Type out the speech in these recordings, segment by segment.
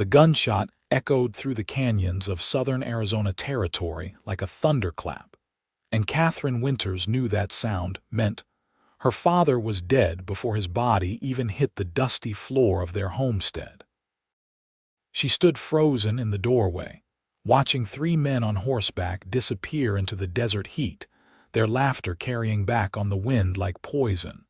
The gunshot echoed through the canyons of southern Arizona territory like a thunderclap, and Katherine Winters knew that sound meant her father was dead before his body even hit the dusty floor of their homestead. She stood frozen in the doorway, watching three men on horseback disappear into the desert heat, their laughter carrying back on the wind like poison.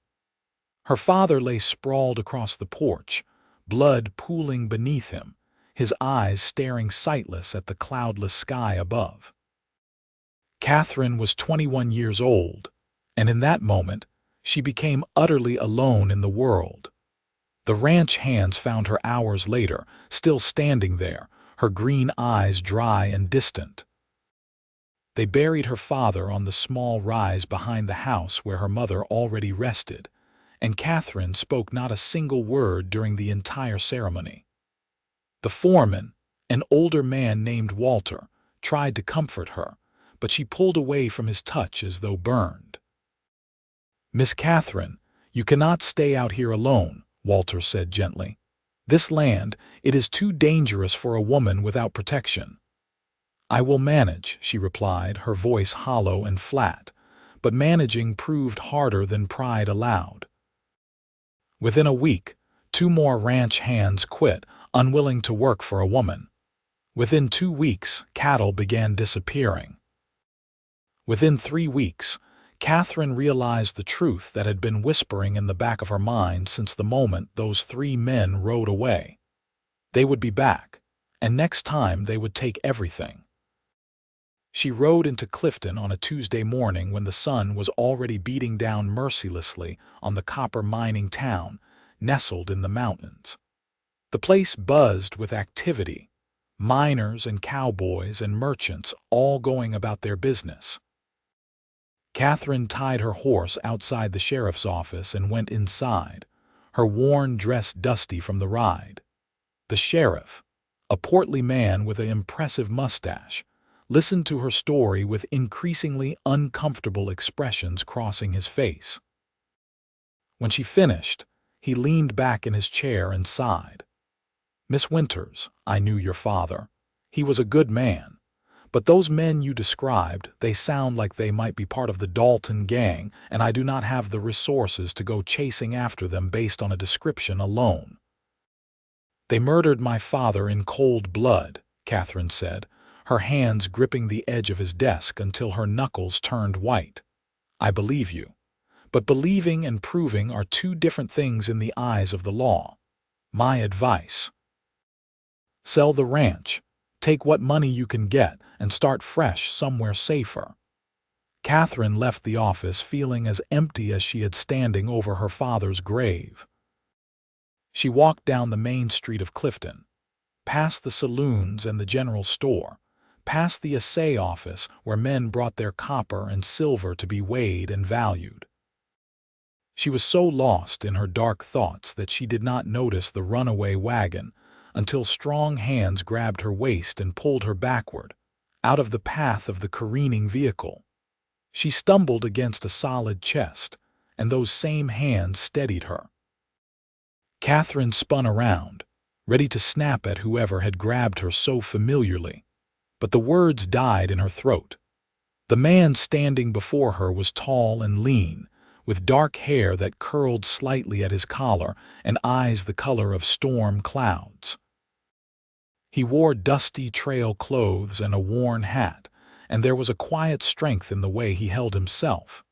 Her father lay sprawled across the porch, blood pooling beneath him, his eyes staring sightless at the cloudless sky above. Katherine was 21 years old, and in that moment, she became utterly alone in the world. The ranch hands found her hours later, still standing there, her green eyes dry and distant. They buried her father on the small rise behind the house where her mother already rested, and Katherine spoke not a single word during the entire ceremony. The foreman, an older man named Walter, tried to comfort her, but she pulled away from his touch as though burned. "Miss Katherine, you cannot stay out here alone," Walter said gently. "This land, it is too dangerous for a woman without protection." "I will manage," she replied, her voice hollow and flat, but managing proved harder than pride allowed. Within a week, 2 more ranch hands quit, unwilling to work for a woman. Within 2 weeks, cattle began disappearing. Within 3 weeks, Katherine realized the truth that had been whispering in the back of her mind since the moment those 3 men rode away. They would be back, and next time they would take everything. She rode into Clifton on a Tuesday morning when the sun was already beating down mercilessly on the copper mining town nestled in the mountains. The place buzzed with activity, miners and cowboys and merchants all going about their business. Katherine tied her horse outside the sheriff's office and went inside, her worn dress dusty from the ride. The sheriff, a portly man with an impressive mustache, listened to her story with increasingly uncomfortable expressions crossing his face. When she finished, he leaned back in his chair and sighed. "Miss Winters, I knew your father. He was a good man. But those men you described, they sound like they might be part of the Dalton gang, and I do not have the resources to go chasing after them based on a description alone." "They murdered my father in cold blood," Katherine said, her hands gripping the edge of his desk until her knuckles turned white. "I believe you. But believing and proving are 2 different things in the eyes of the law. My advice: sell the ranch. Take what money you can get and start fresh somewhere safer." Katherine left the office feeling as empty as she had standing over her father's grave. She walked down the main street of Clifton, past the saloons and the general store, past the assay office where men brought their copper and silver to be weighed and valued. She was so lost in her dark thoughts that she did not notice the runaway wagon until strong hands grabbed her waist and pulled her backward, out of the path of the careening vehicle. She stumbled against a solid chest, and those same hands steadied her. Katherine spun around, ready to snap at whoever had grabbed her so familiarly, but the words died in her throat. The man standing before her was tall and lean, with dark hair that curled slightly at his collar and eyes the color of storm clouds. He wore dusty trail clothes and a worn hat, and there was a quiet strength in the way he held himself.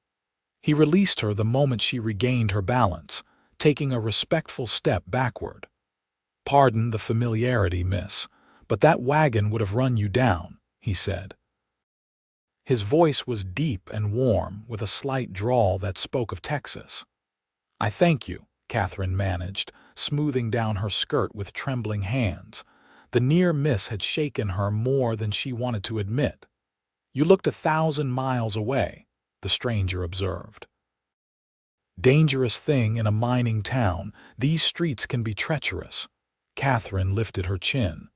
He released her the moment she regained her balance, taking a respectful step backward. "Pardon the familiarity, miss, but that wagon would have run you down," he said. His voice was deep and warm, with a slight drawl that spoke of Texas. "I thank you," Katherine managed, smoothing down her skirt with trembling hands. The near miss had shaken her more than she wanted to admit. "You looked 1,000 miles away," the stranger observed. "Dangerous thing in a mining town. These streets can be treacherous." Katherine lifted her chin.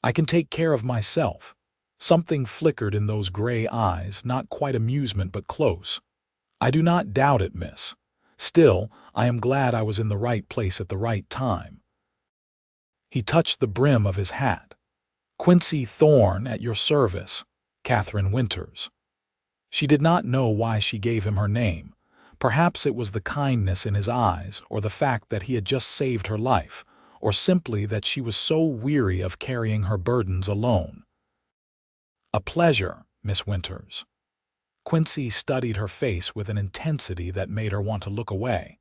"I can take care of myself." Something flickered in those gray eyes, not quite amusement but close. "I do not doubt it, miss. Still, I am glad I was in the right place at the right time." He touched the brim of his hat. "Quincy Thorne, at your service, Katherine Winters." She did not know why she gave him her name. Perhaps it was the kindness in his eyes, or the fact that he had just saved her life, or simply that she was so weary of carrying her burdens alone. "A pleasure, Miss Winters." Quincy studied her face with an intensity that made her want to look away.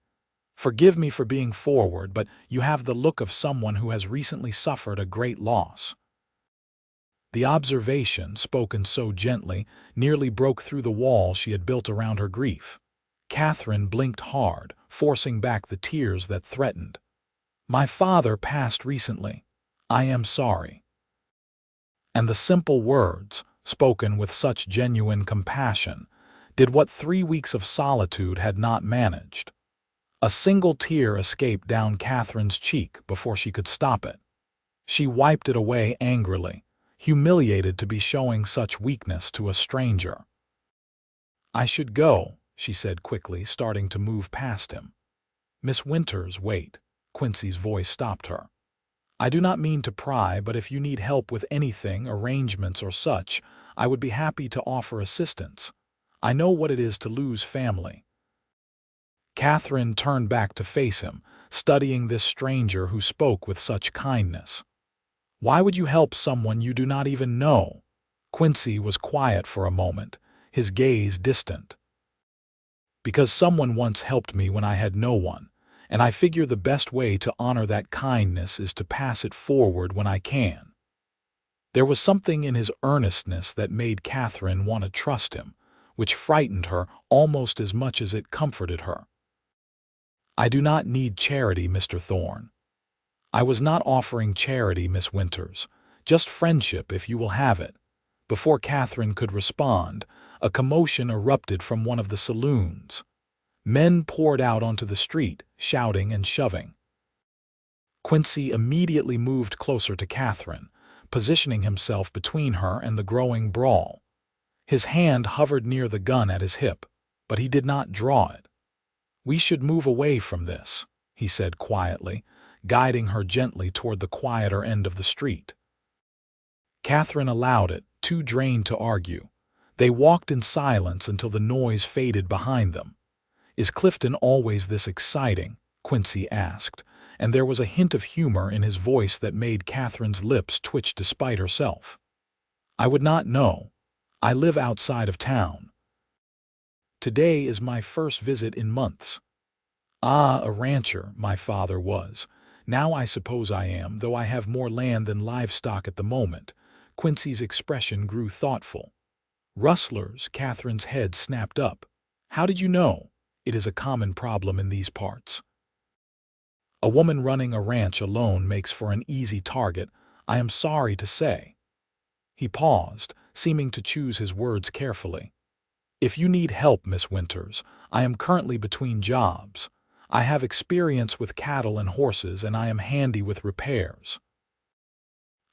"Forgive me for being forward, but you have the look of someone who has recently suffered a great loss." The observation, spoken so gently, nearly broke through the wall she had built around her grief. Katherine blinked hard, forcing back the tears that threatened. "My father passed recently. I am sorry." And the simple words, spoken with such genuine compassion, did what 3 weeks of solitude had not managed. A single tear escaped down Katherine's cheek before she could stop it. She wiped it away angrily, humiliated to be showing such weakness to a stranger. "I should go," she said quickly, starting to move past him. "Miss Winters, wait." Quincy's voice stopped her. "I do not mean to pry, but if you need help with anything, arrangements or such, I would be happy to offer assistance. I know what it is to lose family." Katherine turned back to face him, studying this stranger who spoke with such kindness. "Why would you help someone you do not even know?" Quincy was quiet for a moment, his gaze distant. "Because someone once helped me when I had no one, and I figure the best way to honor that kindness is to pass it forward when I can." There was something in his earnestness that made Katherine want to trust him, which frightened her almost as much as it comforted her. "I do not need charity, Mr. Thorne." "I was not offering charity, Miss Winters. Just friendship, if you will have it." Before Katherine could respond, a commotion erupted from one of the saloons. Men poured out onto the street, shouting and shoving. Quincy immediately moved closer to Katherine, positioning himself between her and the growing brawl. His hand hovered near the gun at his hip, but he did not draw it. "We should move away from this," he said quietly, guiding her gently toward the quieter end of the street. Katherine allowed it, too drained to argue. They walked in silence until the noise faded behind them. "Is Clifton always this exciting?" Quincy asked, and there was a hint of humor in his voice that made Katherine's lips twitch despite herself. "I would not know. I live outside of town. Today is my first visit in months." "Ah, a rancher, my father was. Now I suppose I am, though I have more land than livestock at the moment." Quincy's expression grew thoughtful. "Rustlers," Katherine's head snapped up. "How did you know?" "It is a common problem in these parts. A woman running a ranch alone makes for an easy target, I am sorry to say." He paused, seeming to choose his words carefully. "If you need help, Miss Winters, I am currently between jobs. I have experience with cattle and horses, and I am handy with repairs."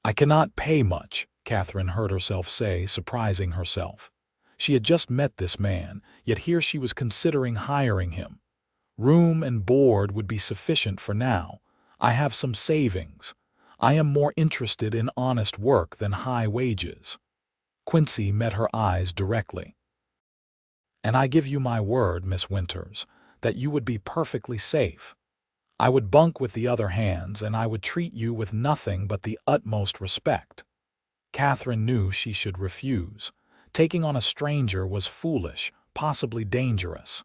"I cannot pay much," Katherine heard herself say, surprising herself. She had just met this man, yet here she was considering hiring him. "Room and board would be sufficient for now. I have some savings. I am more interested in honest work than high wages." Quincy met her eyes directly. "And I give you my word, Miss Winters, that you would be perfectly safe. I would bunk with the other hands, and I would treat you with nothing but the utmost respect." Katherine knew she should refuse. Taking on a stranger was foolish, possibly dangerous.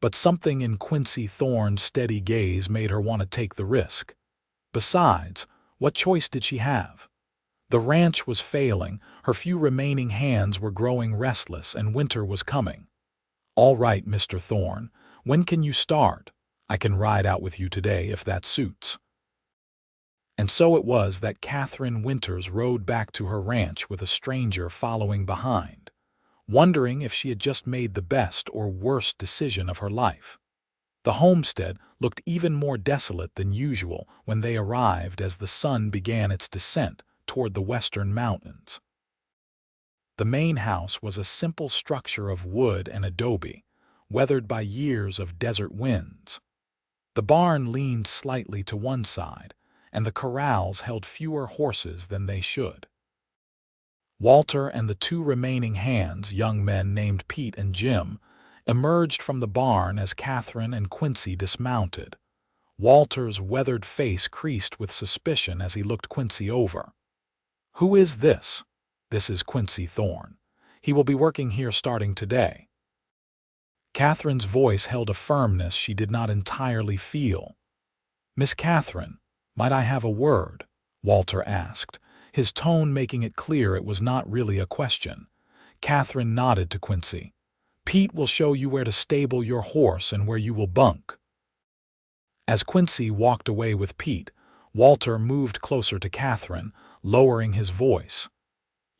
But something in Quincy Thorne's steady gaze made her want to take the risk. Besides, what choice did she have? The ranch was failing, her few remaining hands were growing restless, and winter was coming. "All right, Mr. Thorne, when can you start? I can ride out with you today if that suits." And so it was that Katherine Winters rode back to her ranch with a stranger following behind, wondering if she had just made the best or worst decision of her life. The homestead looked even more desolate than usual when they arrived as the sun began its descent toward the western mountains. The main house was a simple structure of wood and adobe, weathered by years of desert winds. The barn leaned slightly to one side, and the corrals held fewer horses than they should. Walter and the two remaining hands, young men named Pete and Jim, emerged from the barn as Katherine and Quincy dismounted. Walter's weathered face creased with suspicion as he looked Quincy over. "Who is this?" "This is Quincy Thorne. He will be working here starting today." Katherine's voice held a firmness she did not entirely feel. "Miss Katherine, might I have a word?" Walter asked, his tone making it clear it was not really a question. Katherine nodded to Quincy. "Pete will show you where to stable your horse and where you will bunk." As Quincy walked away with Pete, Walter moved closer to Katherine, lowering his voice.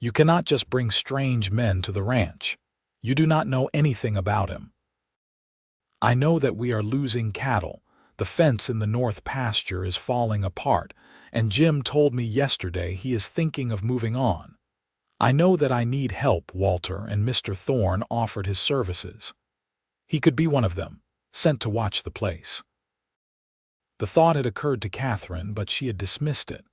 "You cannot just bring strange men to the ranch. You do not know anything about him. I know that we are losing cattle. The fence in the north pasture is falling apart, and Jim told me yesterday he is thinking of moving on. I know that I need help, Walter, and Mr. Thorne offered his services. He could be one of them, sent to watch the place." The thought had occurred to Katherine, but she had dismissed it.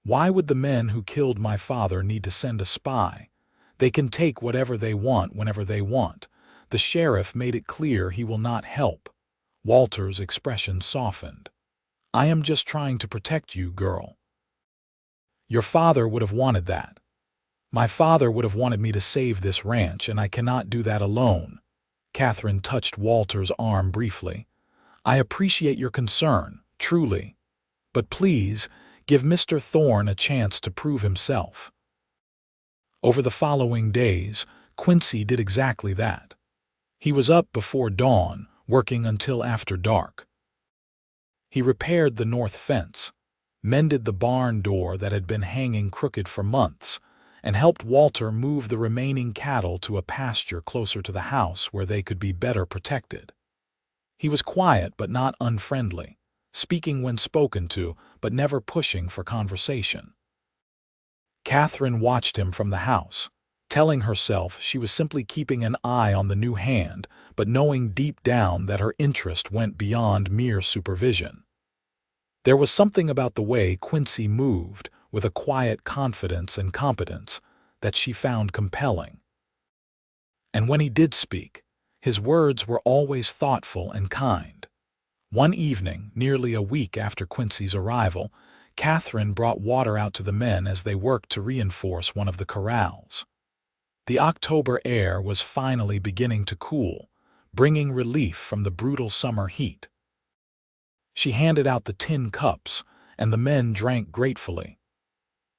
Why would the men who killed my father need to send a spy? They can take whatever they want whenever they want. The sheriff made it clear he will not help. Walter's expression softened. "I am just trying to protect you, girl. Your father would have wanted that. My father would have wanted me to save this ranch, and I cannot do that alone." Katherine touched Walter's arm briefly. "I appreciate your concern, truly. But please, give Mr. Thorne a chance to prove himself." Over the following days, Quincy did exactly that. He was up before dawn, working until after dark. He repaired the north fence, mended the barn door that had been hanging crooked for months, and helped Walter move the remaining cattle to a pasture closer to the house where they could be better protected. He was quiet but not unfriendly, speaking when spoken to, but never pushing for conversation. Katherine watched him from the house, telling herself she was simply keeping an eye on the new hand, but knowing deep down that her interest went beyond mere supervision. There was something about the way Quincy moved, with a quiet confidence and competence, that she found compelling. And when he did speak, his words were always thoughtful and kind. One evening, nearly a week after Quincy's arrival, Katherine brought water out to the men as they worked to reinforce one of the corrals. The October air was finally beginning to cool, bringing relief from the brutal summer heat. She handed out the tin cups, and the men drank gratefully.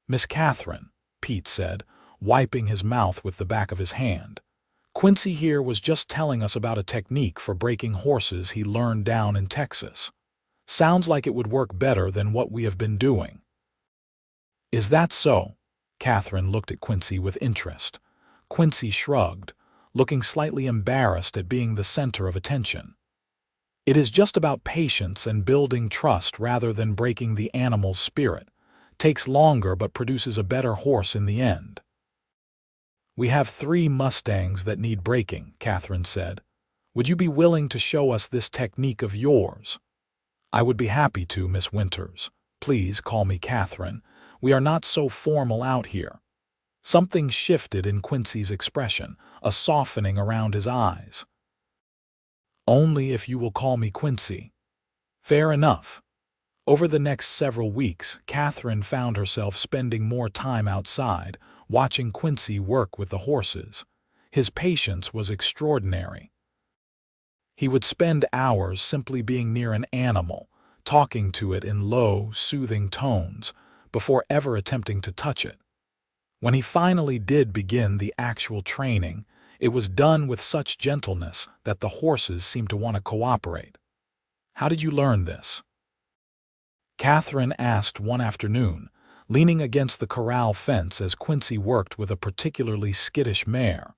"Miss Katherine," Pete said, wiping his mouth with the back of his hand, "Quincy here was just telling us about a technique for breaking horses he learned down in Texas. Sounds like it would work better than what we have been doing." "Is that so?" Katherine looked at Quincy with interest. Quincy shrugged, looking slightly embarrassed at being the center of attention. "It is just about patience and building trust rather than breaking the animal's spirit. Takes longer but produces a better horse in the end." "We have 3 Mustangs that need breaking," Katherine said. "Would you be willing to show us this technique of yours?" "I would be happy to, Miss Winters. Please call me Katherine. We are not so formal out here." Something shifted in Quincy's expression, a softening around his eyes. "Only if you will call me Quincy." "Fair enough." Over the next several weeks, Katherine found herself spending more time outside, watching Quincy work with the horses. His patience was extraordinary. He would spend hours simply being near an animal, talking to it in low, soothing tones, before ever attempting to touch it. When he finally did begin the actual training, it was done with such gentleness that the horses seemed to want to cooperate. "How did you learn this?" Katherine asked one afternoon, leaning against the corral fence as Quincy worked with a particularly skittish mare.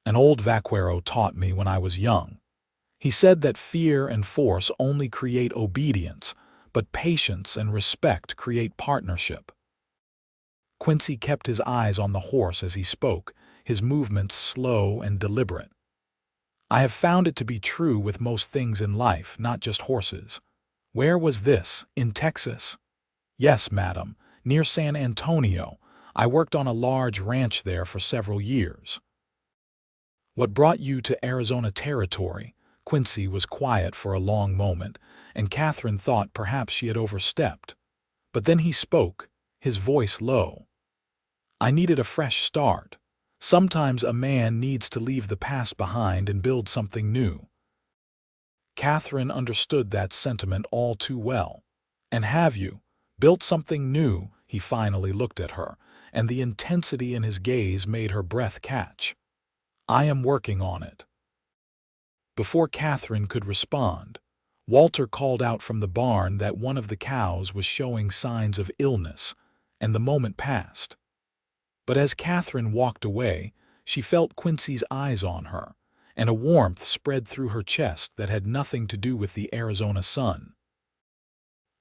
"An old vaquero taught me when I was young. He said that fear and force only create obedience, but patience and respect create partnership." Quincy kept his eyes on the horse as he spoke, his movements slow and deliberate. "I have found it to be true with most things in life, not just horses." "Where was this? In Texas?" Yes, madam, near San Antonio. I worked on a large ranch there for several years. What brought you to Arizona Territory? Quincy was quiet for a long moment, and Katherine thought perhaps she had overstepped. But then he spoke, his voice low. I needed a fresh start. Sometimes a man needs to leave the past behind and build something new. Katherine understood that sentiment all too well. And have you built something new? He finally looked at her, and the intensity in his gaze made her breath catch. I am working on it. Before Katherine could respond, Walter called out from the barn that one of the cows was showing signs of illness, and the moment passed. But as Katherine walked away, she felt Quincy's eyes on her, and a warmth spread through her chest that had nothing to do with the Arizona sun.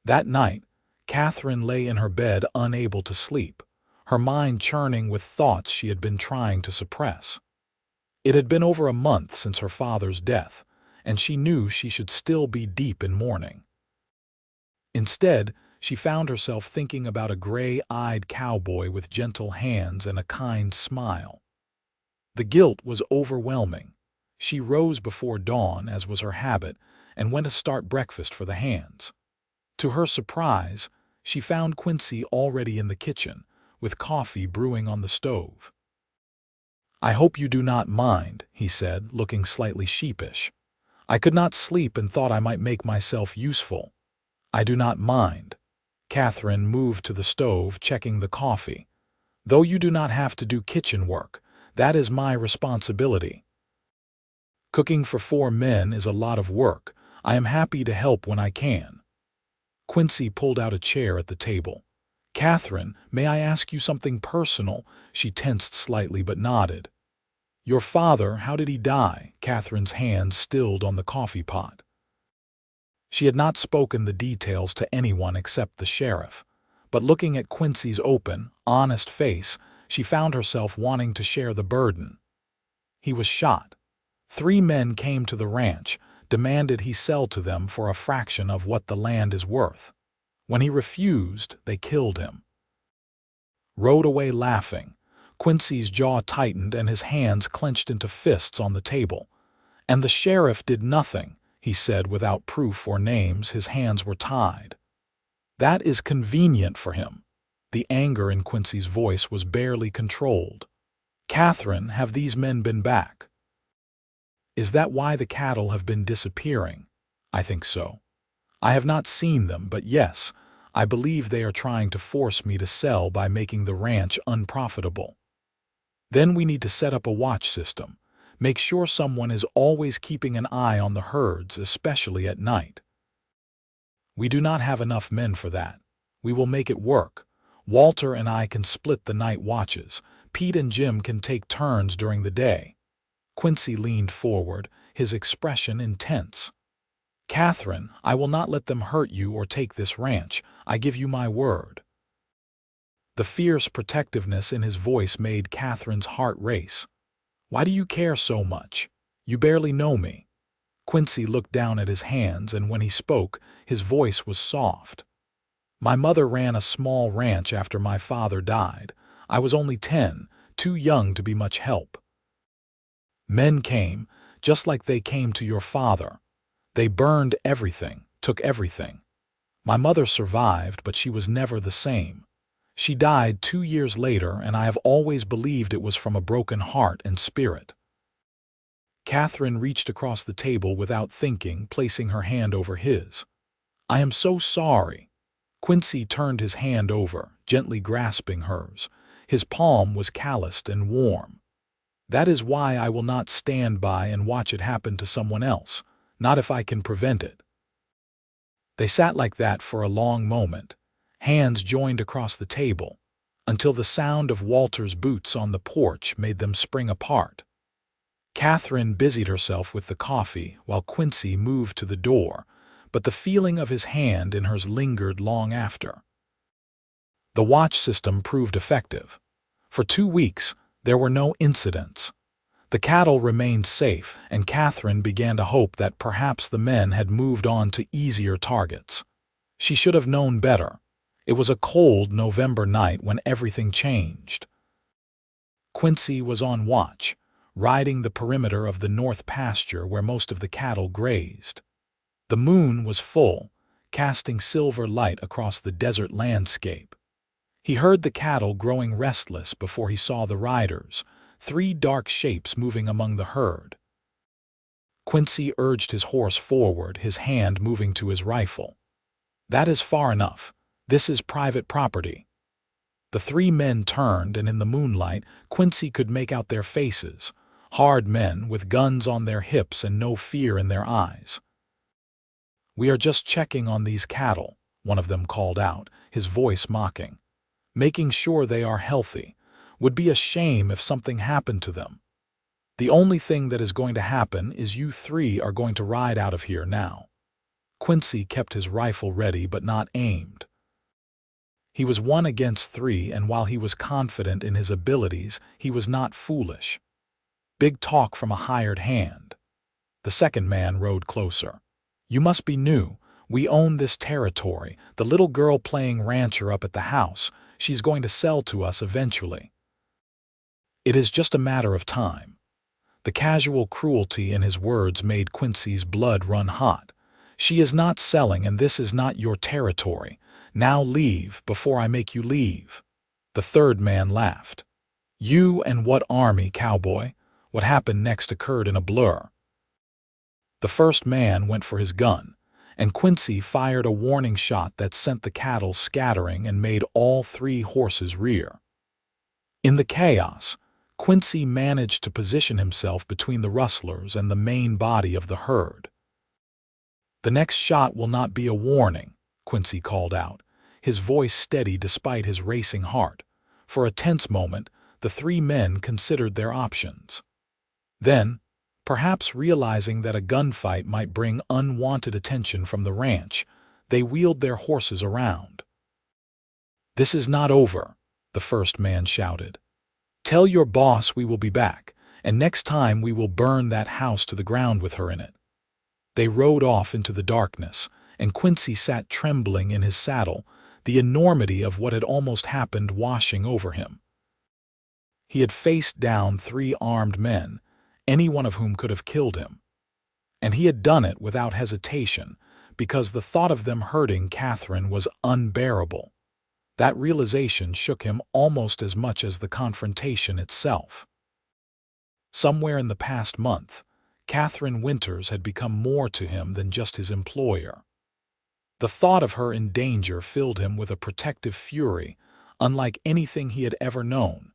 That night, Katherine lay in her bed unable to sleep, her mind churning with thoughts she had been trying to suppress. It had been over a month since her father's death, and she knew she should still be deep in mourning. Instead, she found herself thinking about a gray-eyed cowboy with gentle hands and a kind smile. The guilt was overwhelming. She rose before dawn, as was her habit, and went to start breakfast for the hands. To her surprise, she found Quincy already in the kitchen, with coffee brewing on the stove. I hope you do not mind, he said, looking slightly sheepish. I could not sleep and thought I might make myself useful. I do not mind. Katherine moved to the stove, checking the coffee. Though you do not have to do kitchen work, that is my responsibility. Cooking for 4 men is a lot of work. I am happy to help when I can. Quincy pulled out a chair at the table. Katherine, may I ask you something personal? She tensed slightly but nodded. Your father, how did he die? Katherine's hands stilled on the coffee pot. She had not spoken the details to anyone except the sheriff, but looking at Quincy's open, honest face, she found herself wanting to share the burden. He was shot. 3 men came to the ranch, demanded he sell to them for a fraction of what the land is worth. When he refused, they killed him. Rode away laughing. Quincy's jaw tightened and his hands clenched into fists on the table. And the sheriff did nothing, he said without proof or names. His hands were tied. That is convenient for him. The anger in Quincy's voice was barely controlled. Katherine, have these men been back? Is that why the cattle have been disappearing? I think so. I have not seen them, but yes, I believe they are trying to force me to sell by making the ranch unprofitable. Then we need to set up a watch system. Make sure someone is always keeping an eye on the herds, especially at night. We do not have enough men for that. We will make it work. Walter and I can split the night watches. Pete and Jim can take turns during the day. Quincy leaned forward, his expression intense. Katherine, I will not let them hurt you or take this ranch. I give you my word. The fierce protectiveness in his voice made Katherine's heart race. Why do you care so much? You barely know me. Quincy looked down at his hands, and when he spoke, his voice was soft. My mother ran a small ranch after my father died. I was only 10, too young to be much help. Men came, just like they came to your father. They burned everything, took everything. My mother survived, but she was never the same. She died 2 years later, and I have always believed it was from a broken heart and spirit. Katherine reached across the table without thinking, placing her hand over his. I am so sorry. Quincy turned his hand over, gently grasping hers. His palm was calloused and warm. That is why I will not stand by and watch it happen to someone else, not if I can prevent it. They sat like that for a long moment, hands joined across the table, until the sound of Walter's boots on the porch made them spring apart. Katherine busied herself with the coffee while Quincy moved to the door, but the feeling of his hand in hers lingered long after. The watch system proved effective. For 2 weeks, there were no incidents. The cattle remained safe, and Katherine began to hope that perhaps the men had moved on to easier targets. She should have known better. It was a cold November night when everything changed. Quincy was on watch, riding the perimeter of the north pasture where most of the cattle grazed. The moon was full, casting silver light across the desert landscape. He heard the cattle growing restless before he saw the riders, three dark shapes moving among the herd. Quincy urged his horse forward, his hand moving to his rifle. "That is far enough. This is private property." The three men turned, and in the moonlight, Quincy could make out their faces, hard men with guns on their hips and no fear in their eyes. "We are just checking on these cattle," one of them called out, his voice mocking. "Making sure they are healthy. Would be a shame if something happened to them. The only thing that is going to happen is you three are going to ride out of here now." Quincy kept his rifle ready but not aimed. He was 1 against 3, and while he was confident in his abilities, he was not foolish. Big talk from a hired hand. The second man rode closer. "You must be new. We own this territory. The little girl playing rancher up at the house, she's going to sell to us eventually. It is just a matter of time." The casual cruelty in his words made Quincy's blood run hot. "She is not selling, and this is not your territory. Now leave before I make you leave." The third man laughed. "You and what army, cowboy?" What happened next occurred in a blur. The first man went for his gun, and Quincy fired a warning shot that sent the cattle scattering and made all three horses rear. In the chaos, Quincy managed to position himself between the rustlers and the main body of the herd. "The next shot will not be a warning," Quincy called out, his voice steady despite his racing heart. For a tense moment, the three men considered their options. Then, perhaps realizing that a gunfight might bring unwanted attention from the ranch, they wheeled their horses around. "This is not over," the first man shouted. "Tell your boss we will be back, and next time we will burn that house to the ground with her in it." They rode off into the darkness, and Quincy sat trembling in his saddle, the enormity of what had almost happened washing over him. He had faced down 3 armed men, any one of whom could have killed him. And he had done it without hesitation, because the thought of them hurting Katherine was unbearable. That realization shook him almost as much as the confrontation itself. Somewhere in the past month, Katherine Winters had become more to him than just his employer. The thought of her in danger filled him with a protective fury, unlike anything he had ever known.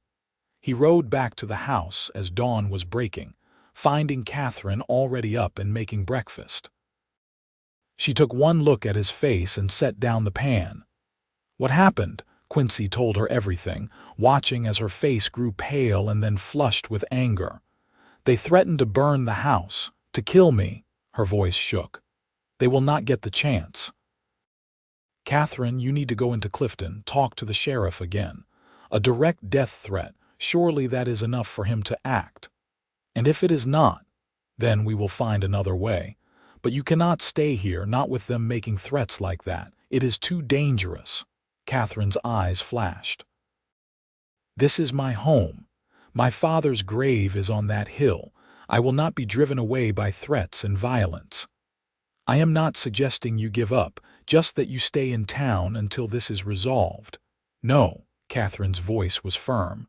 He rode back to the house as dawn was breaking, finding Katherine already up and making breakfast. She took one look at his face and set down the pan. "What happened?" Quincy told her everything, watching as her face grew pale and then flushed with anger. "They threatened to burn the house, to kill me." Her voice shook. "They will not get the chance." "Katherine, you need to go into Clifton, talk to the sheriff again. A direct death threat, surely that is enough for him to act. And if it is not, then we will find another way. But you cannot stay here, not with them making threats like that. It is too dangerous." Katherine's eyes flashed. "This is my home. My father's grave is on that hill. I will not be driven away by threats and violence. I am not suggesting you give up, just that you stay in town until this is resolved." "No," Katherine's voice was firm.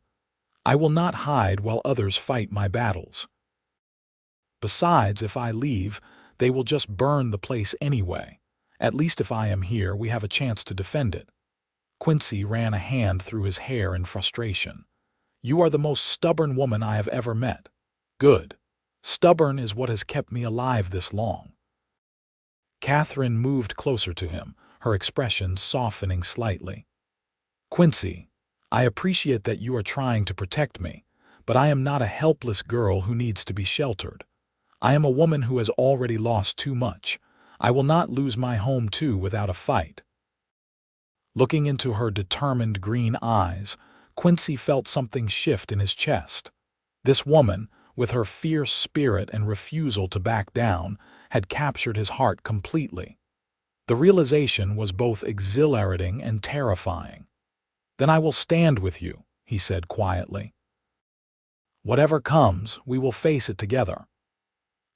"I will not hide while others fight my battles. Besides, if I leave, they will just burn the place anyway. At least if I am here, we have a chance to defend it." Quincy ran a hand through his hair in frustration. "You are the most stubborn woman I have ever met." "Good. Stubborn is what has kept me alive this long." Katherine moved closer to him, her expression softening slightly. "Quincy, I appreciate that you are trying to protect me, but I am not a helpless girl who needs to be sheltered. I am a woman who has already lost too much. I will not lose my home too without a fight." Looking into her determined green eyes, Quincy felt something shift in his chest. This woman, with her fierce spirit and refusal to back down, had captured his heart completely. The realization was both exhilarating and terrifying. "Then I will stand with you," he said quietly. "Whatever comes, we will face it together."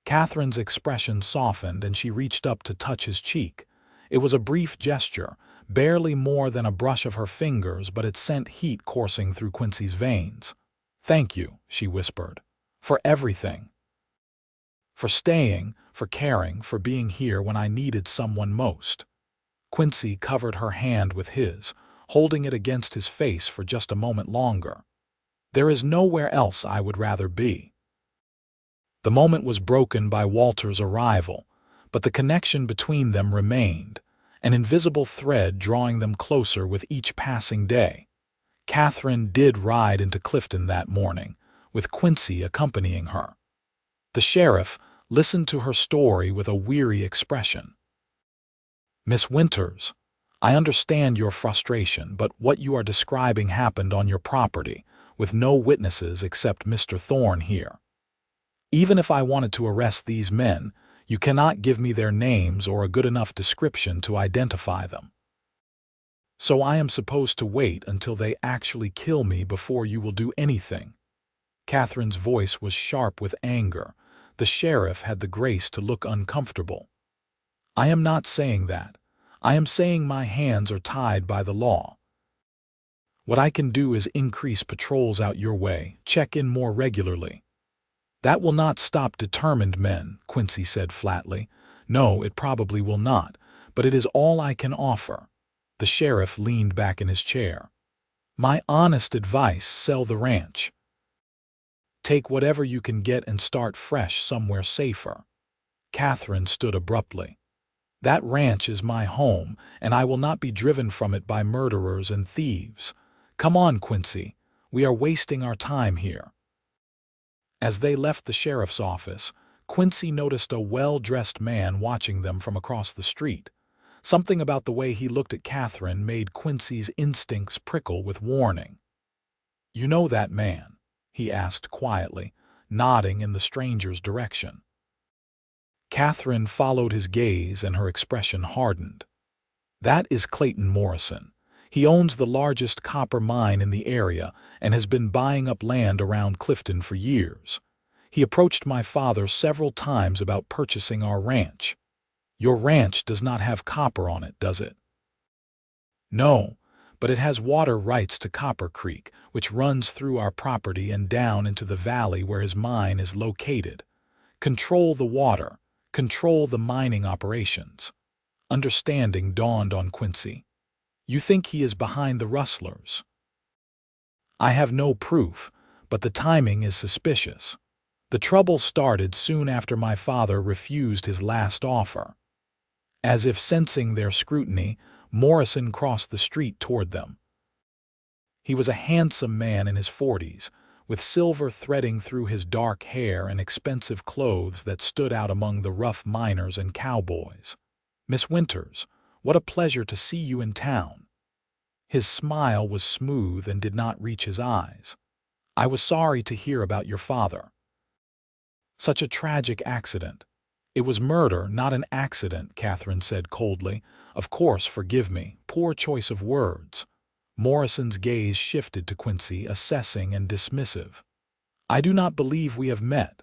Catherine's expression softened and she reached up to touch his cheek. It was a brief gesture, barely more than a brush of her fingers, but it sent heat coursing through Quincy's veins. "Thank you," she whispered, "for everything. For staying, for caring, for being here when I needed someone most." Quincy covered her hand with his, holding it against his face for just a moment longer. "There is nowhere else I would rather be." The moment was broken by Walter's arrival, but the connection between them remained, an invisible thread drawing them closer with each passing day. Katherine did ride into Clifton that morning, with Quincy accompanying her. The sheriff listened to her story with a weary expression. "Miss Winters, I understand your frustration, but what you are describing happened on your property, with no witnesses except Mr. Thorne here. Even if I wanted to arrest these men, you cannot give me their names or a good enough description to identify them. So I am supposed to wait until they actually kill me before you will do anything." Catherine's voice was sharp with anger. The sheriff had the grace to look uncomfortable. "I am not saying that. I am saying my hands are tied by the law. What I can do is increase patrols out your way, check in more regularly." "That will not stop determined men," Quincy said flatly. "No, it probably will not, but it is all I can offer." The sheriff leaned back in his chair. "My honest advice, sell the ranch. Take whatever you can get and start fresh somewhere safer." Katherine stood abruptly. "That ranch is my home, and I will not be driven from it by murderers and thieves. Come on, Quincy, we are wasting our time here." As they left the sheriff's office, Quincy noticed a well-dressed man watching them from across the street. Something about the way he looked at Katherine made Quincy's instincts prickle with warning. "You know that man?" he asked quietly, nodding in the stranger's direction. Katherine followed his gaze and her expression hardened. "That is Clayton Morrison. He owns the largest copper mine in the area and has been buying up land around Clifton for years. He approached my father several times about purchasing our ranch." "Your ranch does not have copper on it, does it?" "No, but it has water rights to Copper Creek, which runs through our property and down into the valley where his mine is located. Control the water, control the mining operations." Understanding dawned on Quincy. "You think he is behind the rustlers?" "I have no proof, but the timing is suspicious. The trouble started soon after my father refused his last offer." As if sensing their scrutiny, Morrison crossed the street toward them. He was a handsome man in his 40s, with silver threading through his dark hair and expensive clothes that stood out among the rough miners and cowboys. "Miss Winters, what a pleasure to see you in town." His smile was smooth and did not reach his eyes. "I was sorry to hear about your father." "Such a tragic accident." "It was murder, not an accident," Katherine said coldly. "Of course, forgive me. Poor choice of words." Morrison's gaze shifted to Quincy, assessing and dismissive. "I do not believe we have met."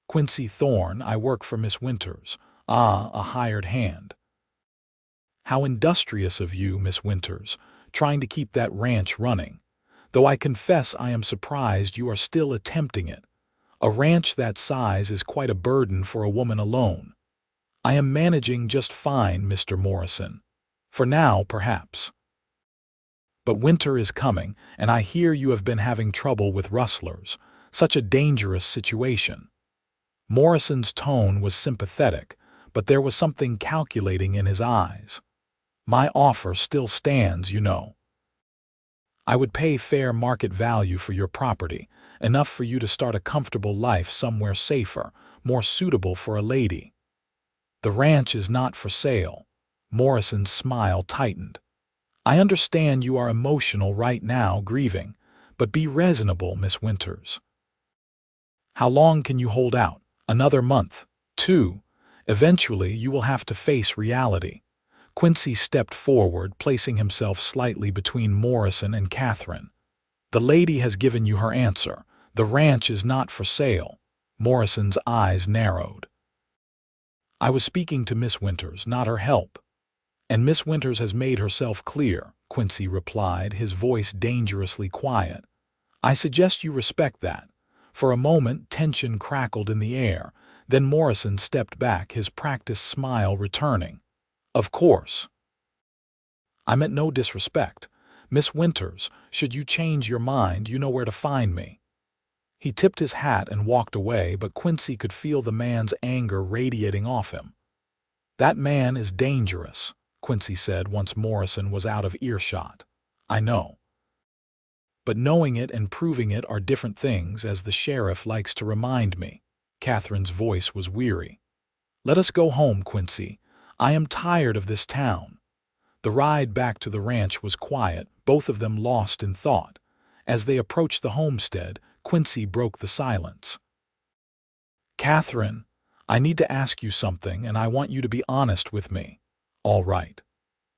"Quincy Thorne, I work for Miss Winters." "Ah, a hired hand." "How industrious of you, Miss Winters, trying to keep that ranch running. Though I confess I am surprised you are still attempting it. A ranch that size is quite a burden for a woman alone." "I am managing just fine, Mr. Morrison. For now, perhaps. But winter is coming, and I hear you have been having trouble with rustlers. Such a dangerous situation." Morrison's tone was sympathetic, but there was something calculating in his eyes. "My offer still stands, you know. I would pay fair market value for your property, enough for you to start a comfortable life somewhere safer, more suitable for a lady. The ranch is not for sale." Morrison's smile tightened. "I understand you are emotional right now, grieving, but be reasonable, Miss Winters. How long can you hold out? Another month? 2? Eventually you will have to face reality." Quincy stepped forward, placing himself slightly between Morrison and Katherine. "The lady has given you her answer. The ranch is not for sale." Morrison's eyes narrowed. "I was speaking to Miss Winters, not her help." "And Miss Winters has made herself clear," Quincy replied, his voice dangerously quiet. "I suggest you respect that." For a moment, tension crackled in the air. Then Morrison stepped back, his practiced smile returning. "Of course. I meant no disrespect. Miss Winters, should you change your mind, you know where to find me." He tipped his hat and walked away, but Quincy could feel the man's anger radiating off him. "That man is dangerous," Quincy said once Morrison was out of earshot. "I know. But knowing it and proving it are different things, as the sheriff likes to remind me." Katherine's voice was weary. "Let us go home, Quincy. I am tired of this town." The ride back to the ranch was quiet, both of them lost in thought. As they approached the homestead, Quincy broke the silence. "Katherine, I need to ask you something, and I want you to be honest with me." "All right.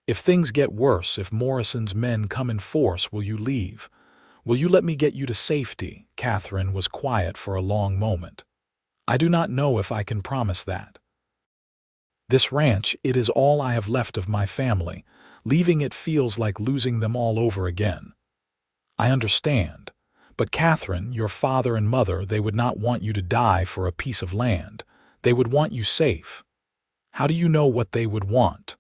If things get worse, if Morrison's men come in force, will you leave? Will you let me get you to safety?" Katherine was quiet for a long moment. "I do not know if I can promise that. This ranch, it is all I have left of my family. Leaving it feels like losing them all over again." "I understand. But Katherine, your father and mother, they would not want you to die for a piece of land. They would want you safe." "How do you know what they would want?"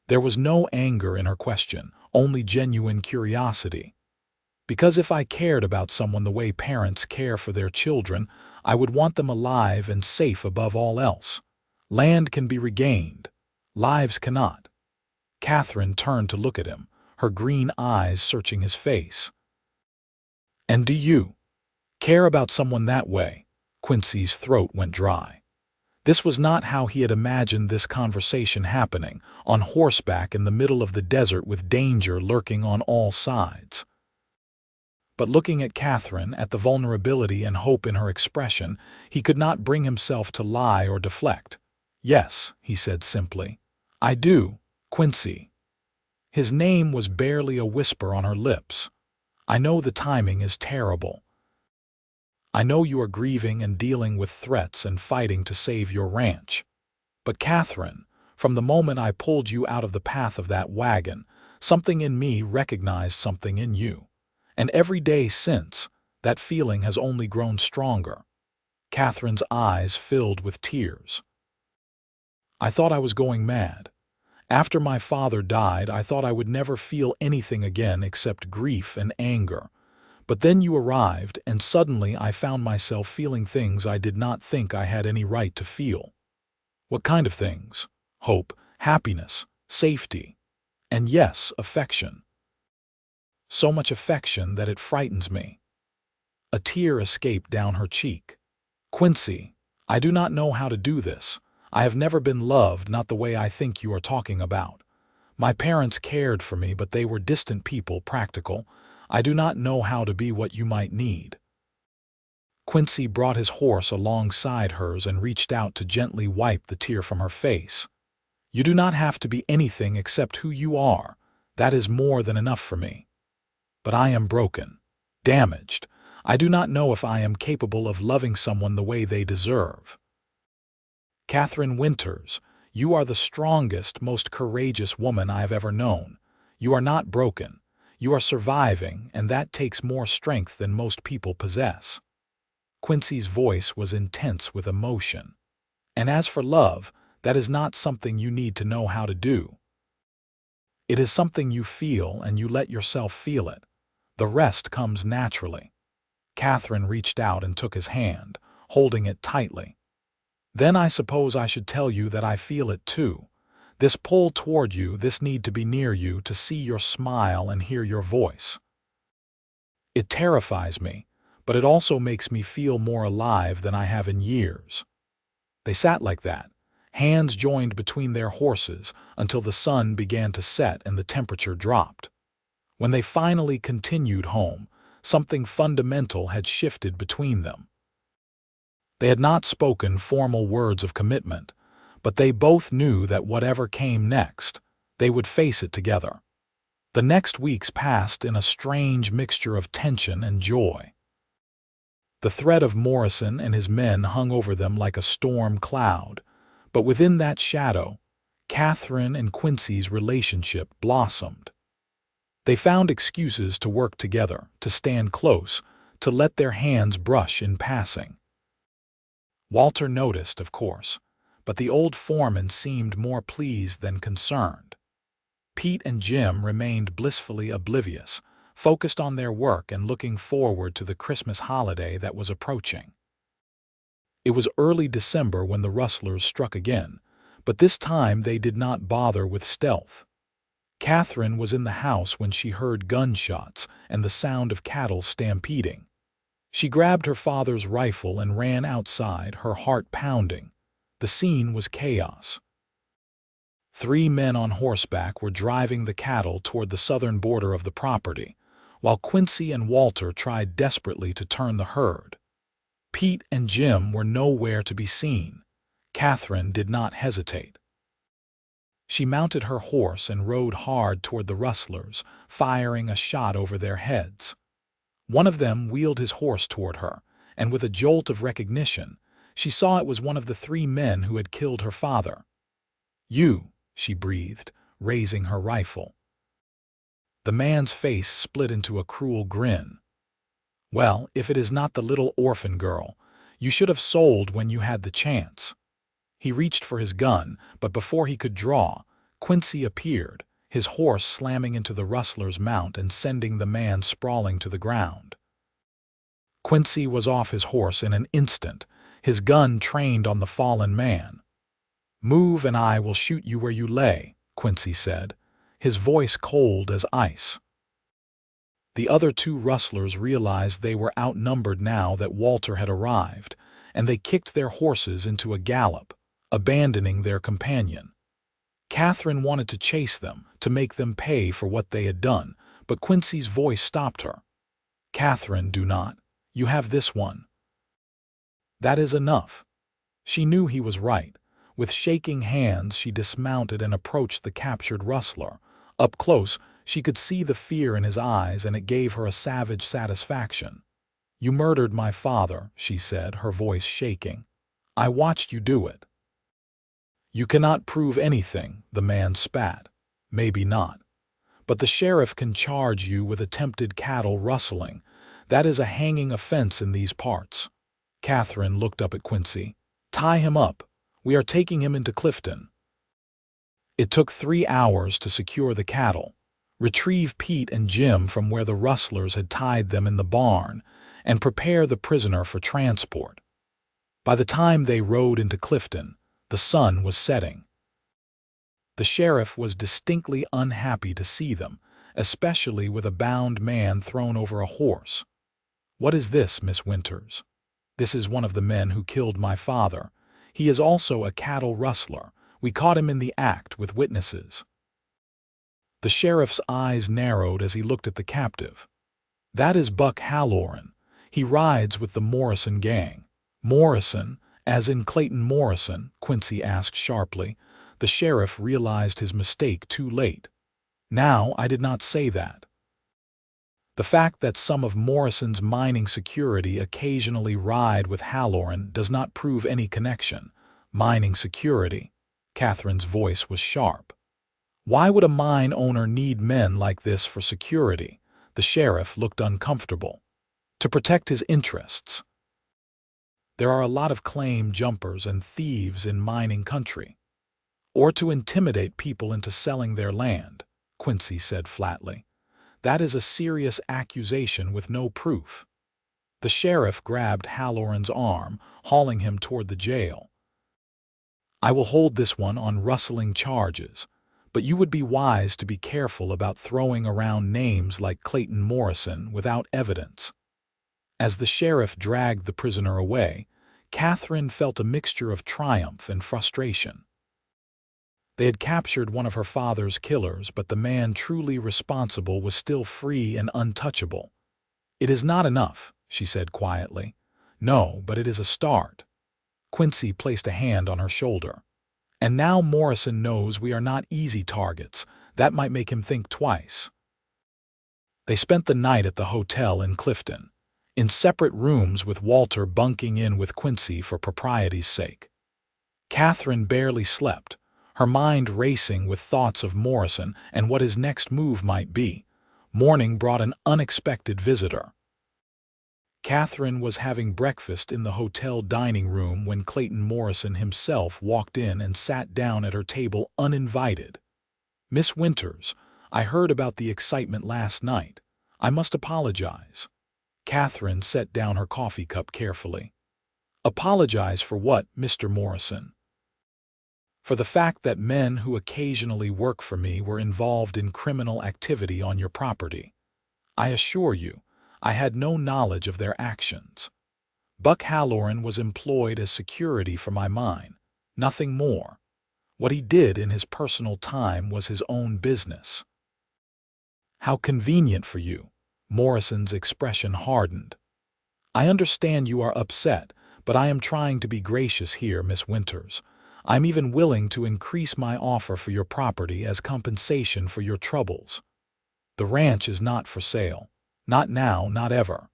There was no anger in her question, only genuine curiosity. "Because if I cared about someone the way parents care for their children, I would want them alive and safe above all else. Land can be regained. Lives cannot." Katherine turned to look at him, her green eyes searching his face. "And do you care about someone that way?" Quincy's throat went dry. This was not how he had imagined this conversation happening, on horseback in the middle of the desert with danger lurking on all sides. But looking at Katherine, at the vulnerability and hope in her expression, he could not bring himself to lie or deflect. "Yes," he said simply. "I do, Quincy." His name was barely a whisper on her lips. "I know the timing is terrible. I know you are grieving and dealing with threats and fighting to save your ranch. But Katherine, from the moment I pulled you out of the path of that wagon, something in me recognized something in you. And every day since, that feeling has only grown stronger." Katherine's eyes filled with tears. "I thought I was going mad. After my father died, I thought I would never feel anything again except grief and anger. But then you arrived, and suddenly I found myself feeling things I did not think I had any right to feel." "What kind of things?" "Hope, happiness, safety, and yes, affection. So much affection that it frightens me." A tear escaped down her cheek. "Quincy, I do not know how to do this. I have never been loved, not the way I think you are talking about. My parents cared for me, but they were distant people, practical. I do not know how to be what you might need." Quincy brought his horse alongside hers and reached out to gently wipe the tear from her face. "You do not have to be anything except who you are. That is more than enough for me. But I am broken, damaged. I do not know if I am capable of loving someone the way they deserve." "Katherine Winters, you are the strongest, most courageous woman I have ever known. You are not broken. You are surviving, and that takes more strength than most people possess." Quincy's voice was intense with emotion. "And as for love, that is not something you need to know how to do. It is something you feel, and you let yourself feel it. The rest comes naturally." Katherine reached out and took his hand, holding it tightly. "Then I suppose I should tell you that I feel it too. This pull toward you, this need to be near you, to see your smile and hear your voice. It terrifies me, but it also makes me feel more alive than I have in years." They sat like that, hands joined between their horses, until the sun began to set and the temperature dropped. When they finally continued home, something fundamental had shifted between them. They had not spoken formal words of commitment, but they both knew that whatever came next, they would face it together. The next weeks passed in a strange mixture of tension and joy. The threat of Morrison and his men hung over them like a storm cloud, but within that shadow, Katherine and Quincy's relationship blossomed. They found excuses to work together, to stand close, to let their hands brush in passing. Walter noticed, of course, but the old foreman seemed more pleased than concerned. Pete and Jim remained blissfully oblivious, focused on their work and looking forward to the Christmas holiday that was approaching. It was early December when the rustlers struck again, but this time they did not bother with stealth. Katherine was in the house when she heard gunshots and the sound of cattle stampeding. She grabbed her father's rifle and ran outside, her heart pounding. The scene was chaos. 3 men on horseback were driving the cattle toward the southern border of the property, while Quincy and Walter tried desperately to turn the herd. Pete and Jim were nowhere to be seen. Katherine did not hesitate. She mounted her horse and rode hard toward the rustlers, firing a shot over their heads. One of them wheeled his horse toward her, and with a jolt of recognition, she saw it was one of the 3 men who had killed her father. "You," she breathed, raising her rifle. The man's face split into a cruel grin. "Well, if it is not the little orphan girl, you should have sold when you had the chance." He reached for his gun, but before he could draw, Quincy appeared, his horse slamming into the rustler's mount and sending the man sprawling to the ground. Quincy was off his horse in an instant, his gun trained on the fallen man. "Move and I will shoot you where you lay," Quincy said, his voice cold as ice. The other 2 rustlers realized they were outnumbered now that Walter had arrived, and they kicked their horses into a gallop, abandoning their companion. Katherine wanted to chase them, to make them pay for what they had done, but Quincy's voice stopped her. "Katherine, do not. You have this one." "That is enough." She knew he was right. With shaking hands, she dismounted and approached the captured rustler. Up close, she could see the fear in his eyes, and it gave her a savage satisfaction. "You murdered my father," she said, her voice shaking. "I watched you do it." "You cannot prove anything," the man spat. "Maybe not. But the sheriff can charge you with attempted cattle rustling. That is a hanging offense in these parts." Katherine looked up at Quincy. "Tie him up. We are taking him into Clifton." It took 3 hours to secure the cattle, retrieve Pete and Jim from where the rustlers had tied them in the barn, and prepare the prisoner for transport. By the time they rode into Clifton, the sun was setting. The sheriff was distinctly unhappy to see them, especially with a bound man thrown over a horse. "What is this, Miss Winters?" "This is one of the men who killed my father. He is also a cattle rustler. We caught him in the act with witnesses." The sheriff's eyes narrowed as he looked at the captive. "That is Buck Halloran. He rides with the Morrison gang." "Morrison, as in Clayton Morrison?" Quincy asked sharply. The sheriff realized his mistake too late. "Now, I did not say that. The fact that some of Morrison's mining security occasionally ride with Halloran does not prove any connection." "Mining security?" Katherine's voice was sharp. "Why would a mine owner need men like this for security?" The sheriff looked uncomfortable. "To protect his interests. There are a lot of claim jumpers and thieves in mining country." "Or to intimidate people into selling their land," Quincy said flatly. "That is a serious accusation with no proof." The sheriff grabbed Halloran's arm, hauling him toward the jail. "I will hold this one on rustling charges, but you would be wise to be careful about throwing around names like Clayton Morrison without evidence." As the sheriff dragged the prisoner away, Katherine felt a mixture of triumph and frustration. They had captured one of her father's killers, but the man truly responsible was still free and untouchable. "It is not enough," she said quietly. "No, but it is a start." Quincy placed a hand on her shoulder. And now Morrison knows we are not easy targets. That might make him think twice. They spent the night at the hotel in Clifton, in separate rooms with Walter bunking in with Quincy for propriety's sake. Katherine barely slept, her mind racing with thoughts of Morrison and what his next move might be. Morning brought an unexpected visitor. Katherine was having breakfast in the hotel dining room when Clayton Morrison himself walked in and sat down at her table uninvited. "Miss Winters, I heard about the excitement last night. I must apologize." Katherine set down her coffee cup carefully. "Apologize for what, Mr. Morrison?" "For the fact that men who occasionally work for me were involved in criminal activity on your property. I assure you, I had no knowledge of their actions. Buck Halloran was employed as security for my mine, nothing more. What he did in his personal time was his own business." "How convenient for you." Morrison's expression hardened. "I understand you are upset, but I am trying to be gracious here, Miss Winters. I'm even willing to increase my offer for your property as compensation for your troubles. The ranch is not for sale. Not now, not ever."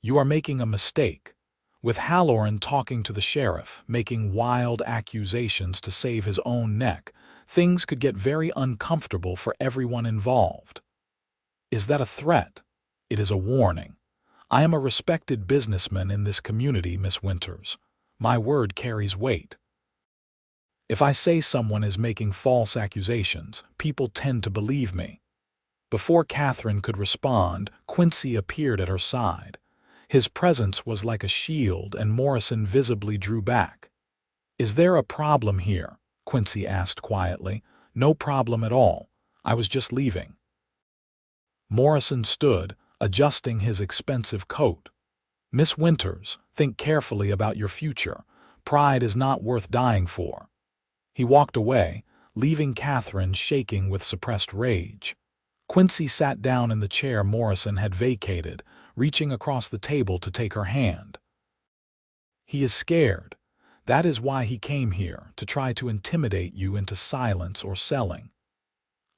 "You are making a mistake. With Halloran talking to the sheriff, making wild accusations to save his own neck, things could get very uncomfortable for everyone involved." "Is that a threat?" "It is a warning. I am a respected businessman in this community, Miss Winters. My word carries weight. If I say someone is making false accusations, people tend to believe me." Before Katherine could respond, Quincy appeared at her side. His presence was like a shield, and Morrison visibly drew back. "Is there a problem here?" Quincy asked quietly. "No problem at all. I was just leaving." Morrison stood, adjusting his expensive coat. "Miss Winters, think carefully about your future. Pride is not worth dying for." He walked away, leaving Katherine shaking with suppressed rage. Quincy sat down in the chair Morrison had vacated, reaching across the table to take her hand. "He is scared. That is why he came here, to try to intimidate you into silence or selling.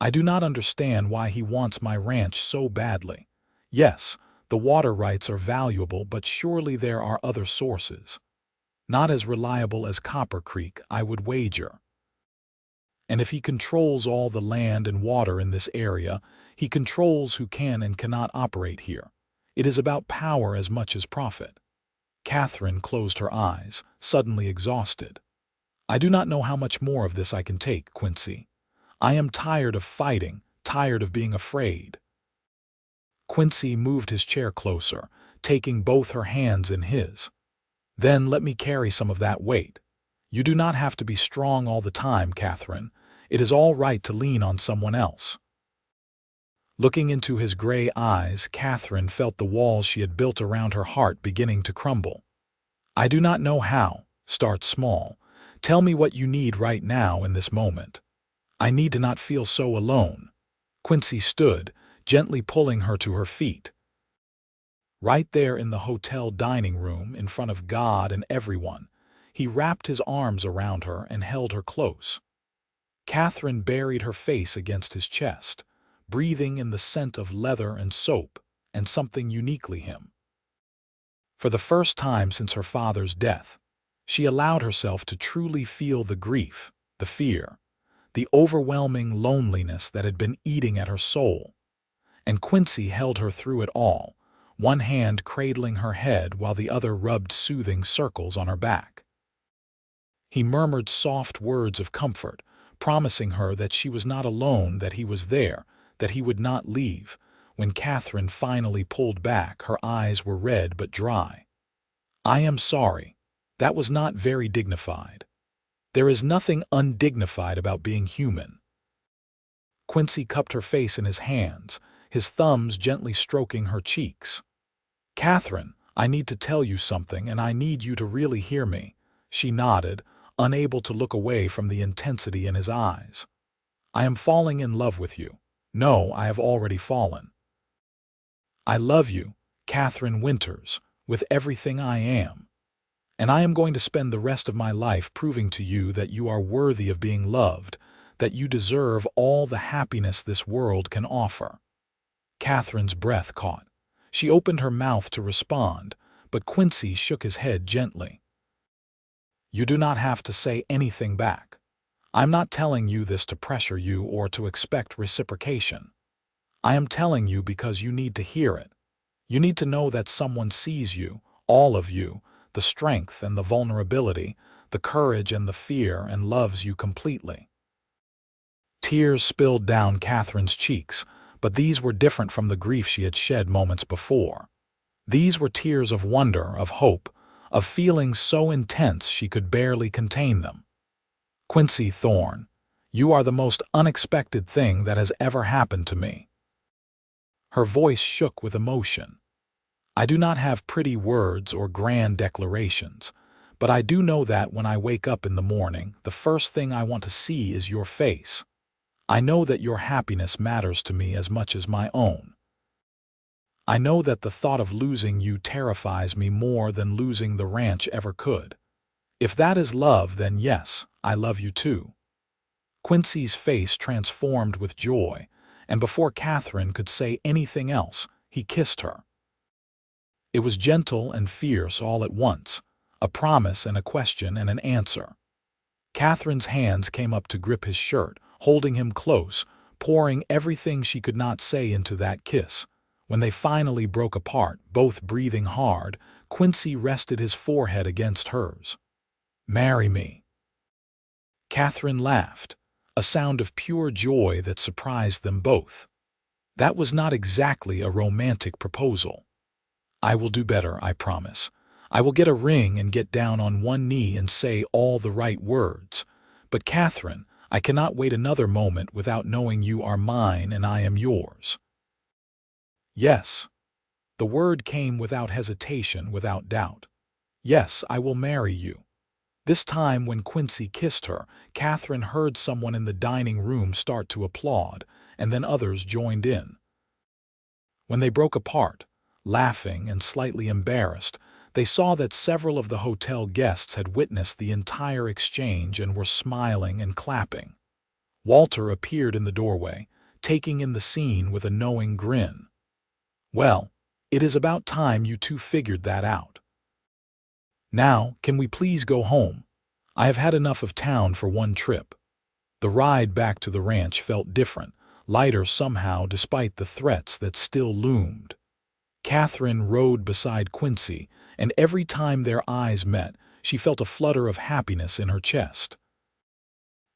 I do not understand why he wants my ranch so badly. Yes, the water rights are valuable, but surely there are other sources. Not as reliable as Copper Creek, I would wager. And if he controls all the land and water in this area, he controls who can and cannot operate here. It is about power as much as profit." Katherine closed her eyes, suddenly exhausted. "I do not know how much more of this I can take, Quincy. I am tired of fighting, tired of being afraid." Quincy moved his chair closer, taking both her hands in his. "Then let me carry some of that weight. You do not have to be strong all the time, Katherine. It is all right to lean on someone else." Looking into his gray eyes, Katherine felt the walls she had built around her heart beginning to crumble. "I do not know how. Start small. Tell me what you need right now in this moment. I need to not feel so alone." Quincy stood, gently pulling her to her feet. Right there in the hotel dining room, in front of God and everyone, he wrapped his arms around her and held her close. Katherine buried her face against his chest, breathing in the scent of leather and soap, and something uniquely him. For the first time since her father's death, she allowed herself to truly feel the grief, the fear, the overwhelming loneliness that had been eating at her soul. And Quincy held her through it all, one hand cradling her head while the other rubbed soothing circles on her back. He murmured soft words of comfort, promising her that she was not alone, that he was there, that he would not leave. When Katherine finally pulled back, her eyes were red but dry. "I am sorry. That was not very dignified." "There is nothing undignified about being human." Quincy cupped her face in his hands, his thumbs gently stroking her cheeks. "Katherine, I need to tell you something, and I need you to really hear me." She nodded, unable to look away from the intensity in his eyes. "I am falling in love with you. No, I have already fallen. I love you, Katherine Winters, with everything I am. And I am going to spend the rest of my life proving to you that you are worthy of being loved, that you deserve all the happiness this world can offer." Catherine's breath caught. She opened her mouth to respond, but Quincy shook his head gently. "You do not have to say anything back. I'm not telling you this to pressure you or to expect reciprocation. I am telling you because you need to hear it. You need to know that someone sees you, all of you, the strength and the vulnerability, the courage and the fear, and loves you completely." Tears spilled down Catherine's cheeks, but these were different from the grief she had shed moments before. These were tears of wonder, of hope, of feelings so intense she could barely contain them. "Quincy Thorne, you are the most unexpected thing that has ever happened to me." Her voice shook with emotion. "I do not have pretty words or grand declarations, but I do know that when I wake up in the morning, the first thing I want to see is your face. I know that your happiness matters to me as much as my own. I know that the thought of losing you terrifies me more than losing the ranch ever could. If that is love, then yes, I love you too." Quincy's face transformed with joy, and before Catherine could say anything else, he kissed her. It was gentle and fierce all at once, a promise and a question and an answer. Catherine's hands came up to grip his shirt, holding him close, pouring everything she could not say into that kiss. When they finally broke apart, both breathing hard, Quincy rested his forehead against hers. "Marry me." Catherine laughed, a sound of pure joy that surprised them both. That was not exactly a romantic proposal. "I will do better, I promise. I will get a ring and get down on one knee and say all the right words. But Catherine, I cannot wait another moment without knowing you are mine and I am yours." "Yes." The word came without hesitation, without doubt. "Yes, I will marry you." This time when Quincy kissed her, Catherine heard someone in the dining room start to applaud, and then others joined in. When they broke apart, laughing and slightly embarrassed, they saw that several of the hotel guests had witnessed the entire exchange and were smiling and clapping. Walter appeared in the doorway, taking in the scene with a knowing grin. "Well, it is about time you two figured that out. Now, can we please go home? I have had enough of town for one trip." The ride back to the ranch felt different, lighter somehow despite the threats that still loomed. Catherine rode beside Quincy, and every time their eyes met, she felt a flutter of happiness in her chest.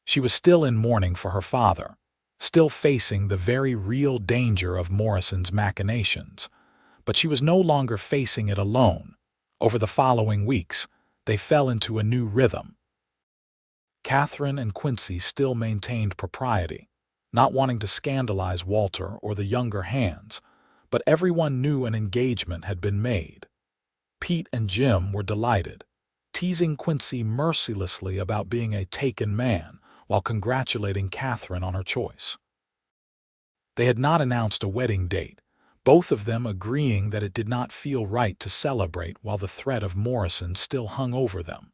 She was still in mourning for her father, still facing the very real danger of Morrison's machinations, but she was no longer facing it alone. Over the following weeks, they fell into a new rhythm. Catherine and Quincy still maintained propriety, not wanting to scandalize Walter or the younger hands, but everyone knew an engagement had been made. Pete and Jim were delighted, teasing Quincy mercilessly about being a taken man while congratulating Catherine on her choice. They had not announced a wedding date, both of them agreeing that it did not feel right to celebrate while the threat of Morrison still hung over them.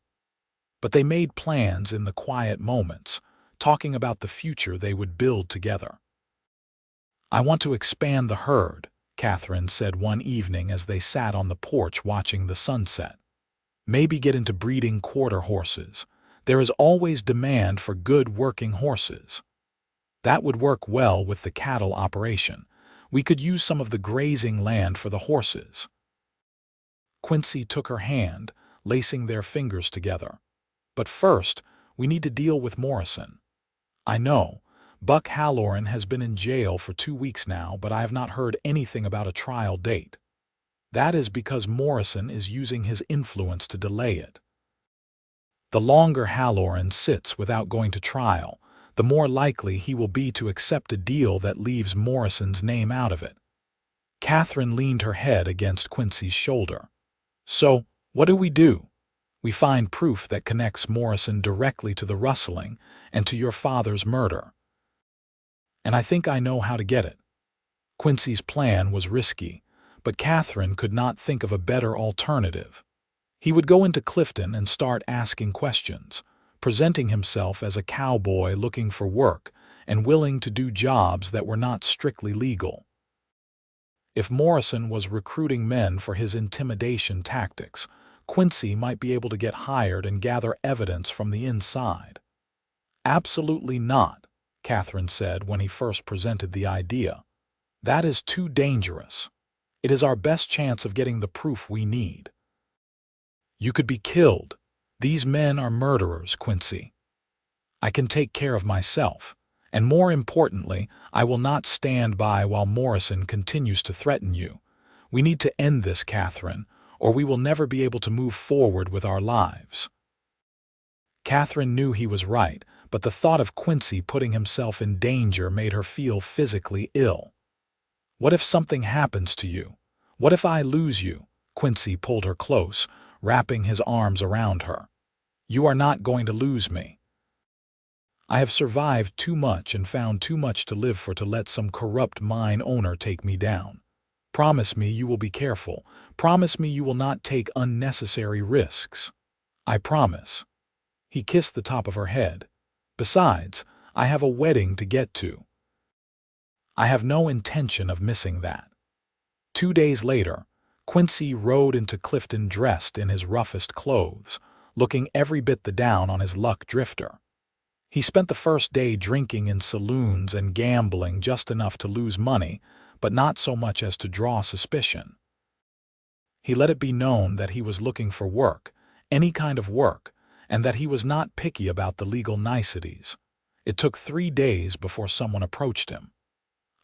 But they made plans in the quiet moments, talking about the future they would build together. "I want to expand the herd," Catherine said one evening as they sat on the porch watching the sunset. "Maybe get into breeding quarter horses. There is always demand for good working horses. That would work well with the cattle operation. We could use some of the grazing land for the horses." Quincy took her hand, lacing their fingers together. "But first, we need to deal with Morrison. I know, Buck Halloran has been in jail for 2 weeks now, but I have not heard anything about a trial date. That is because Morrison is using his influence to delay it. The longer Halloran sits without going to trial, the more likely he will be to accept a deal that leaves Morrison's name out of it." Catherine leaned her head against Quincy's shoulder. "So, what do? We find proof that connects Morrison directly to the rustling and to your father's murder. And I think I know how to get it." Quincy's plan was risky, but Catherine could not think of a better alternative. He would go into Clifton and start asking questions, presenting himself as a cowboy looking for work and willing to do jobs that were not strictly legal. If Morrison was recruiting men for his intimidation tactics, Quincy might be able to get hired and gather evidence from the inside. "Absolutely not," Katherine said when he first presented the idea. "That is too dangerous. It is our best chance of getting the proof we need." "You could be killed. These men are murderers, Quincy. I can take care of myself, and more importantly, I will not stand by while Morrison continues to threaten you. We need to end this, Katherine, or we will never be able to move forward with our lives." Katherine knew he was right, but the thought of Quincy putting himself in danger made her feel physically ill. "What if something happens to you? What if I lose you?" Quincy pulled her close, wrapping his arms around her. "You are not going to lose me. I have survived too much and found too much to live for to let some corrupt mine owner take me down. Promise me you will be careful. Promise me you will not take unnecessary risks. I promise." He kissed the top of her head. "Besides, I have a wedding to get to. I have no intention of missing that." 2 days later, Quincy rode into Clifton dressed in his roughest clothes, looking every bit the down on his luck drifter. He spent the first day drinking in saloons and gambling just enough to lose money, but not so much as to draw suspicion. He let it be known that he was looking for work, any kind of work, and that he was not picky about the legal niceties. It took 3 days before someone approached him.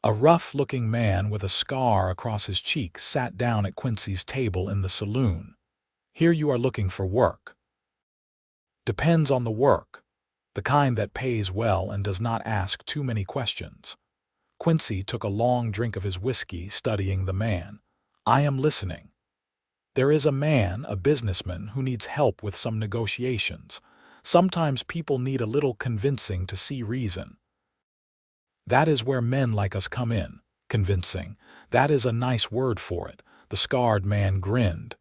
A rough-looking man with a scar across his cheek sat down at Quincy's table in the saloon. "Here you are looking for work." "Depends on the work. The kind that pays well and does not ask too many questions." Quincy took a long drink of his whiskey, studying the man. "I am listening." "There is a man, a businessman, who needs help with some negotiations. Sometimes people need a little convincing to see reason." "That is where men like us come in. Convincing. That is a nice word for it." The scarred man grinned.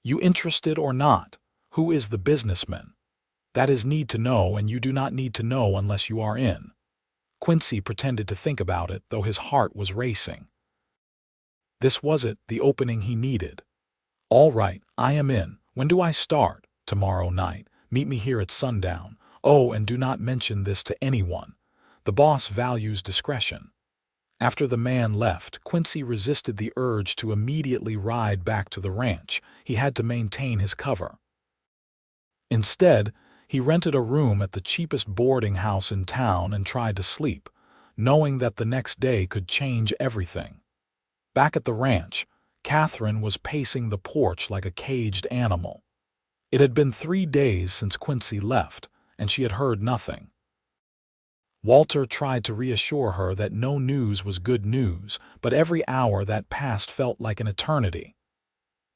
"You interested or not? Who is the businessman?" "That is need to know, and you do not need to know unless you are in." Quincy pretended to think about it, though his heart was racing. This was it, the opening he needed. "All right, I am in. When do I start?" "Tomorrow night. Meet me here at sundown. Oh, and do not mention this to anyone. The boss values discretion." After the man left, Quincy resisted the urge to immediately ride back to the ranch. He had to maintain his cover. Instead, he rented a room at the cheapest boarding house in town and tried to sleep, knowing that the next day could change everything. Back at the ranch, Katherine was pacing the porch like a caged animal. It had been 3 days since Quincy left, and she had heard nothing. Walter tried to reassure her that no news was good news, but every hour that passed felt like an eternity.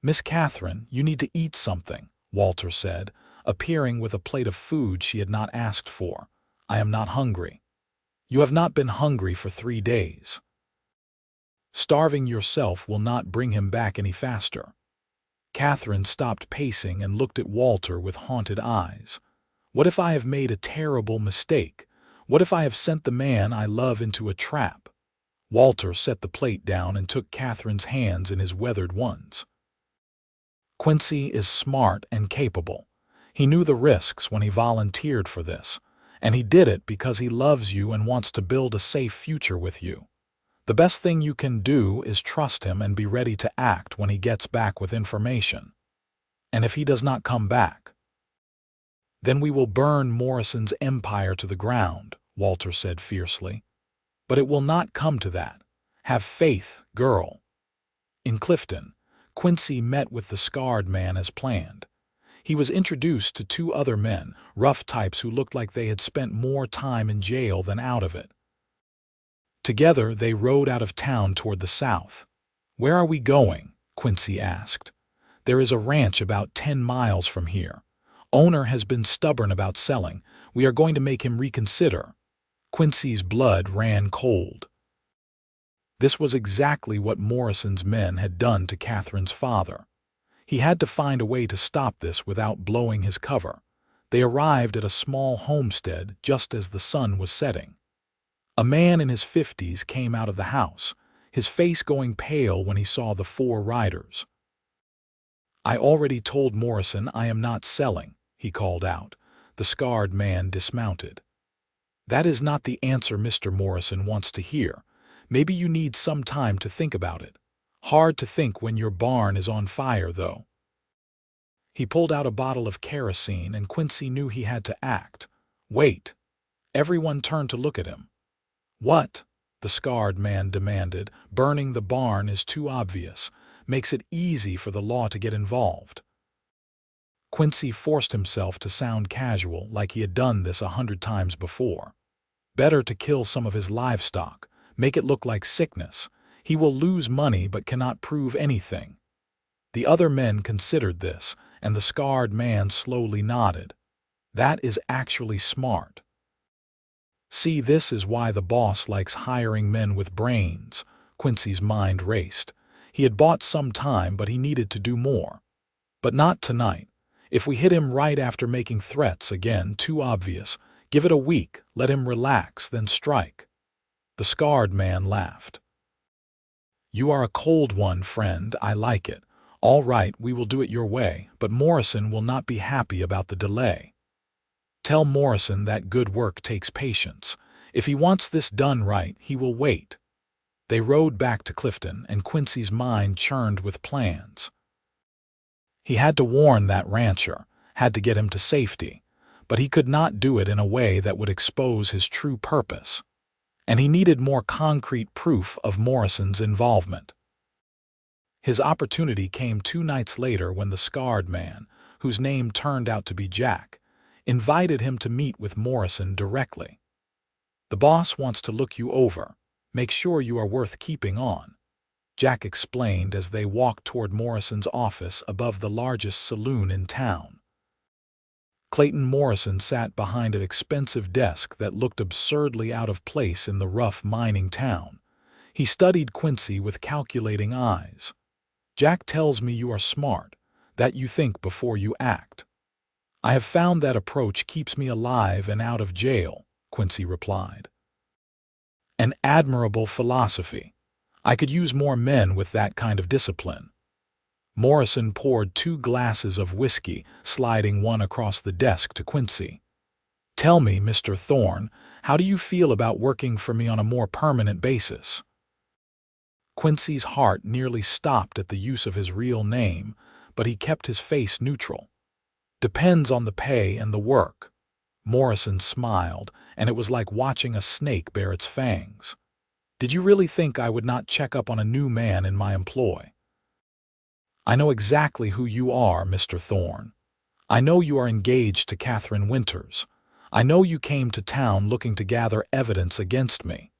"Miss Katherine, you need to eat something," Walter said, appearing with a plate of food she had not asked for. "I am not hungry." "You have not been hungry for 3 days. Starving yourself will not bring him back any faster." Katherine stopped pacing and looked at Walter with haunted eyes. "What if I have made a terrible mistake? What if I have sent the man I love into a trap?" Walter set the plate down and took Katherine's hands in his weathered ones. "Quincy is smart and capable. He knew the risks when he volunteered for this, and he did it because he loves you and wants to build a safe future with you. The best thing you can do is trust him and be ready to act when he gets back with information. And if he does not come back, then we will burn Morrison's empire to the ground," Walter said fiercely. "But it will not come to that. Have faith, girl." In Clifton, Quincy met with the scarred man as planned. He was introduced to 2 other men, rough types who looked like they had spent more time in jail than out of it. Together, they rode out of town toward the south. "Where are we going?" Quincy asked. "There is a ranch about 10 miles from here. Owner has been stubborn about selling. We are going to make him reconsider." Quincy's blood ran cold. This was exactly what Morrison's men had done to Katherine's father. He had to find a way to stop this without blowing his cover. They arrived at a small homestead just as the sun was setting. A man in his 50s came out of the house, his face going pale when he saw the 4 riders. "I already told Morrison I am not selling," he called out. The scarred man dismounted. "That is not the answer Mr. Morrison wants to hear. Maybe you need some time to think about it. Hard to think when your barn is on fire, though." He pulled out a bottle of kerosene, and Quincy knew he had to act. "Wait." Everyone turned to look at him. "What?" the scarred man demanded. "Burning the barn is too obvious. Makes it easy for the law to get involved." Quincy forced himself to sound casual, like he had done this 100 times before. "Better to kill some of his livestock. Make it look like sickness. He will lose money but cannot prove anything." The other men considered this, and the scarred man slowly nodded. "That is actually smart. See, this is why the boss likes hiring men with brains." Quincy's mind raced. He had bought some time, but he needed to do more. "But not tonight. If we hit him right after making threats again, too obvious. Give it a week, let him relax, then strike." The scarred man laughed. "You are a cold one, friend. I like it. All right, we will do it your way, but Morrison will not be happy about the delay. Tell Morrison that good work takes patience. If he wants this done right, he will wait." They rode back to Clifton, and Quincy's mind churned with plans. He had to warn that rancher, had to get him to safety, but he could not do it in a way that would expose his true purpose. And he needed more concrete proof of Morrison's involvement. His opportunity came 2 nights later when the scarred man, whose name turned out to be Jack, invited him to meet with Morrison directly. "The boss wants to look you over. Make sure you are worth keeping on," Jack explained as they walked toward Morrison's office above the largest saloon in town. Clayton Morrison sat behind an expensive desk that looked absurdly out of place in the rough mining town. He studied Quincy with calculating eyes. "Jack tells me you are smart, that you think before you act." "I have found that approach keeps me alive and out of jail," Quincy replied. "An admirable philosophy. I could use more men with that kind of discipline." Morrison poured 2 glasses of whiskey, sliding one across the desk to Quincy. "Tell me, Mr. Thorne, how do you feel about working for me on a more permanent basis?" Quincy's heart nearly stopped at the use of his real name, but he kept his face neutral. "Depends on the pay and the work." Morrison smiled, and it was like watching a snake bare its fangs. "Did you really think I would not check up on a new man in my employ?" "I know exactly who you are, Mr. Thorne. I know you are engaged to Katherine Winters. I know you came to town looking to gather evidence against me."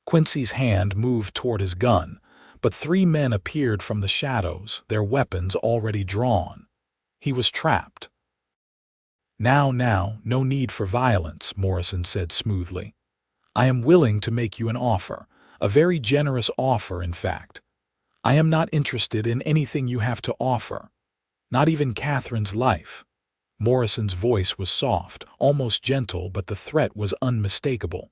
Quincy's hand moved toward his gun, but 3 men appeared from the shadows, their weapons already drawn. He was trapped. Now, no need for violence," Morrison said smoothly. "I am willing to make you an offer, a very generous offer, in fact. I am not interested in anything you have to offer, not even Catherine's life." Morrison's voice was soft, almost gentle, but the threat was unmistakable.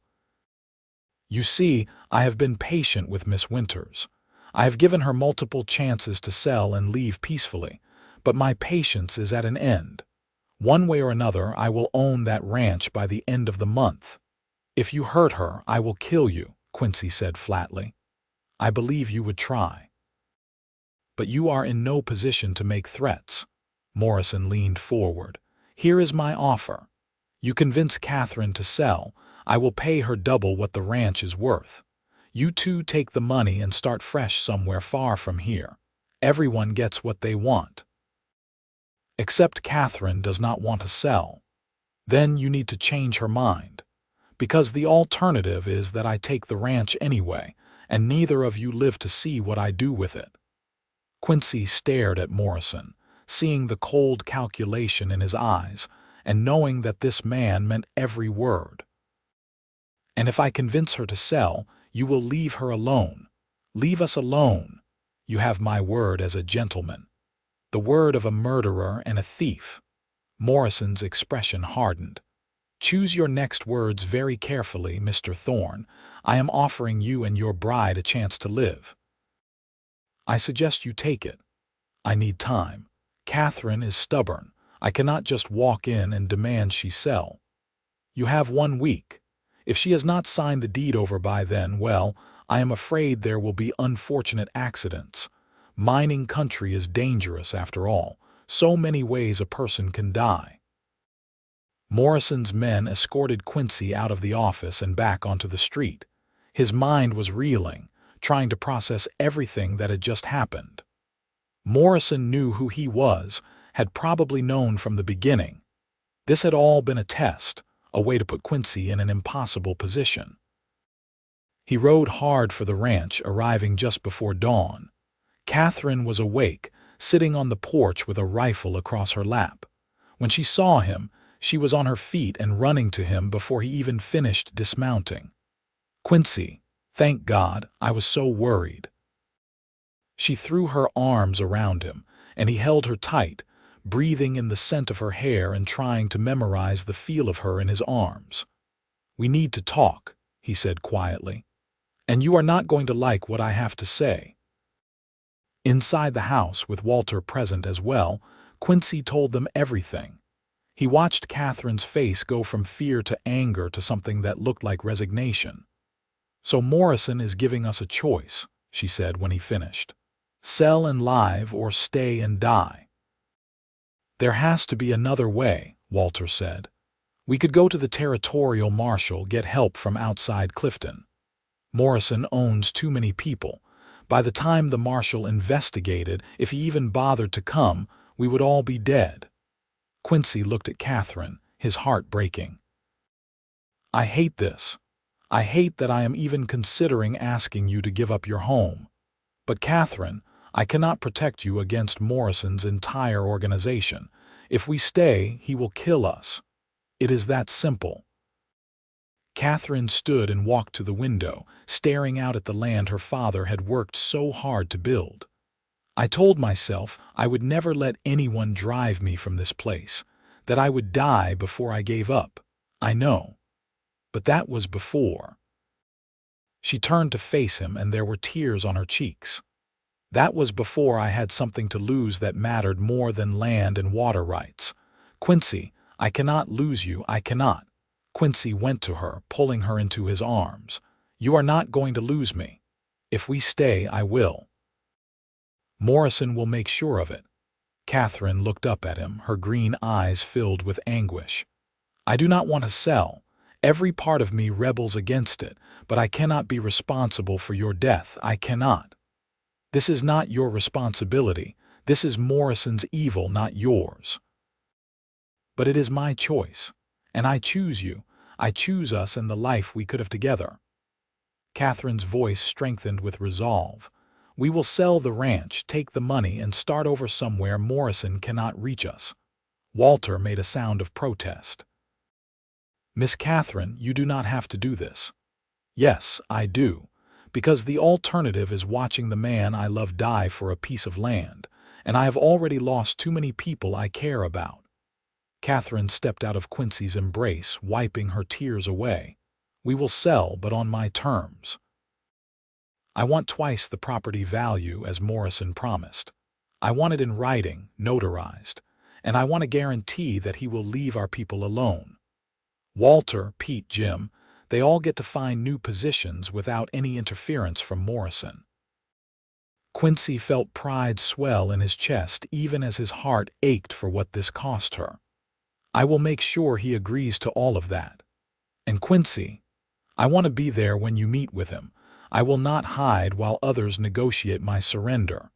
"You see, I have been patient with Miss Winters. I have given her multiple chances to sell and leave peacefully, but my patience is at an end. One way or another, I will own that ranch by the end of the month. If you hurt her, I will kill you," Quincy said flatly. "I believe you would try." "But you are in no position to make threats." Morrison leaned forward. "Here is my offer. You convince Katherine to sell, I will pay her double what the ranch is worth. You 2 take the money and start fresh somewhere far from here. Everyone gets what they want. Except Katherine does not want to sell. Then you need to change her mind. Because the alternative is that I take the ranch anyway, and neither of you live to see what I do with it." Quincy stared at Morrison, seeing the cold calculation in his eyes, and knowing that this man meant every word. "And if I convince her to sell, you will leave her alone. Leave us alone. You have my word as a gentleman." The word of a murderer and a thief. Morrison's expression hardened. Choose your next words very carefully, Mr. Thorne. I am offering you and your bride a chance to live. I suggest you take it. I need time. Katherine is stubborn. I cannot just walk in and demand she sell. You have 1 week. If she has not signed the deed over by then, well, I am afraid there will be unfortunate accidents. Mining country is dangerous after all. So many ways a person can die. Morrison's men escorted Quincy out of the office and back onto the street. His mind was reeling, trying to process everything that had just happened. Morrison knew who he was, had probably known from the beginning. This had all been a test, a way to put Quincy in an impossible position. He rode hard for the ranch, arriving just before dawn. Katherine was awake, sitting on the porch with a rifle across her lap. When she saw him, she was on her feet and running to him before he even finished dismounting. "Quincy, thank God, I was so worried." She threw her arms around him, and he held her tight, breathing in the scent of her hair and trying to memorize the feel of her in his arms. "We need to talk," he said quietly. "And you are not going to like what I have to say." Inside the house, with Walter present as well, Quincy told them everything. He watched Katherine's face go from fear to anger to something that looked like resignation. "So Morrison is giving us a choice," she said when he finished. "Sell and live or stay and die." "There has to be another way," Walter said. "We could go to the territorial marshal, get help from outside Clifton. Morrison owns too many people. By the time the marshal investigated, if he even bothered to come, we would all be dead." Quincy looked at Katherine, his heart breaking. "I hate this. I hate that I am even considering asking you to give up your home. But Katherine, I cannot protect you against Morrison's entire organization. If we stay, he will kill us. It is that simple." Katherine stood and walked to the window, staring out at the land her father had worked so hard to build. "I told myself I would never let anyone drive me from this place, that I would die before I gave up. I know. But that was before." She turned to face him, and there were tears on her cheeks. "That was before I had something to lose that mattered more than land and water rights. Quincy, I cannot lose you, I cannot." Quincy went to her, pulling her into his arms. "You are not going to lose me. If we stay, I will. Morrison will make sure of it." Katherine looked up at him, her green eyes filled with anguish. "I do not want to sell. Every part of me rebels against it, but I cannot be responsible for your death. I cannot. This is not your responsibility. This is Morrison's evil, not yours. But it is my choice, and I choose you. I choose us and the life we could have together." Katherine's voice strengthened with resolve. "We will sell the ranch, take the money, and start over somewhere Morrison cannot reach us." Walter made a sound of protest. "Miss Katherine, you do not have to do this." "Yes, I do. Because the alternative is watching the man I love die for a piece of land, and I have already lost too many people I care about." Katherine stepped out of Quincy's embrace, wiping her tears away. "We will sell, but on my terms. I want twice the property value as Morrison promised. I want it in writing, notarized, and I want a guarantee that he will leave our people alone. Walter, Pete, Jim, they all get to find new positions without any interference from Morrison." Quincy felt pride swell in his chest even as his heart ached for what this cost her. "I will make sure he agrees to all of that. And Quincy, I want to be there when you meet with him. I will not hide while others negotiate my surrender."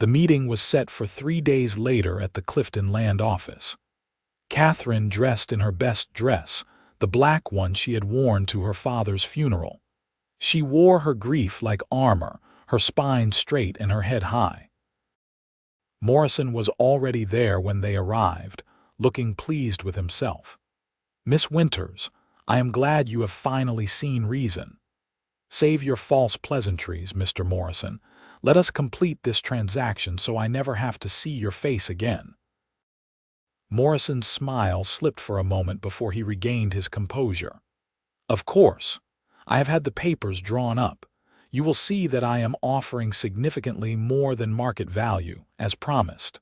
The meeting was set for 3 days later at the Clifton Land Office. Katherine dressed in her best dress, the black one she had worn to her father's funeral. She wore her grief like armor, her spine straight and her head high. Morrison was already there when they arrived, looking pleased with himself. "Miss Winters, I am glad you have finally seen reason. Save your false pleasantries, Mr. Morrison. Let us complete this transaction so I never have to see your face again." Morrison's smile slipped for a moment before he regained his composure. "Of course. I have had the papers drawn up. You will see that I am offering significantly more than market value, as promised."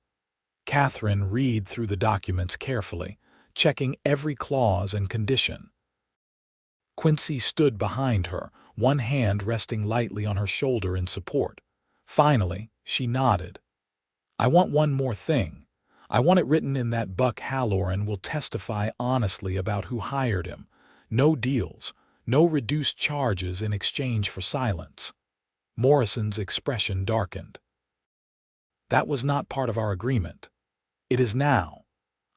Katherine read through the documents carefully, checking every clause and condition. Quincy stood behind her, one hand resting lightly on her shoulder in support. Finally, she nodded. "I want one more thing. I want it written in that Buck Halloran will testify honestly about who hired him. No deals, no reduced charges in exchange for silence." Morrison's expression darkened. "That was not part of our agreement. It is now.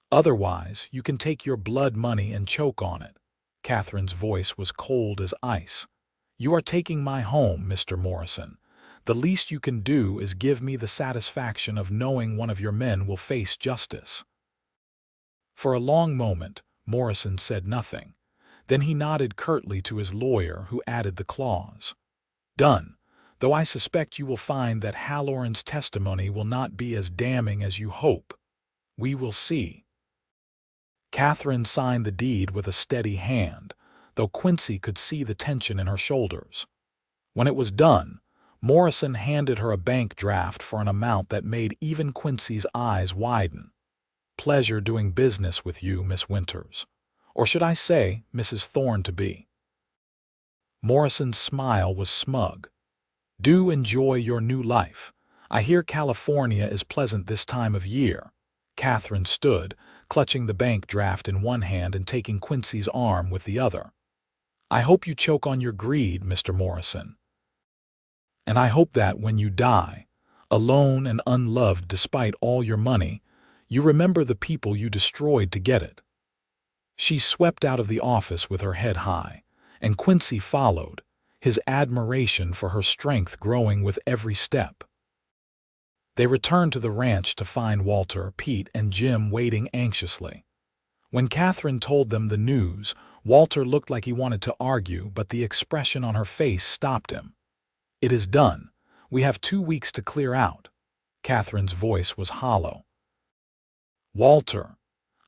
Otherwise, you can take your blood money and choke on it." Katherine's voice was cold as ice. "You are taking my home, Mr. Morrison. The least you can do is give me the satisfaction of knowing one of your men will face justice." For a long moment, Morrison said nothing. Then he nodded curtly to his lawyer, who added the clause. "Done, though I suspect you will find that Halloran's testimony will not be as damning as you hope. We will see." Katherine signed the deed with a steady hand, though Quincy could see the tension in her shoulders. When it was done, Morrison handed her a bank draft for an amount that made even Quincy's eyes widen. "Pleasure doing business with you, Miss Winters. Or should I say, Mrs. Thorne-to-be." Morrison's smile was smug. "Do enjoy your new life. I hear California is pleasant this time of year." Katherine stood, clutching the bank draft in one hand and taking Quincy's arm with the other. "I hope you choke on your greed, Mr. Morrison. And I hope that when you die, alone and unloved despite all your money, you remember the people you destroyed to get it." She swept out of the office with her head high, and Quincy followed, his admiration for her strength growing with every step. They returned to the ranch to find Walter, Pete, and Jim waiting anxiously. When Katherine told them the news, Walter looked like he wanted to argue, but the expression on her face stopped him. "It is done. We have 2 weeks to clear out." Katherine's voice was hollow. "Walter,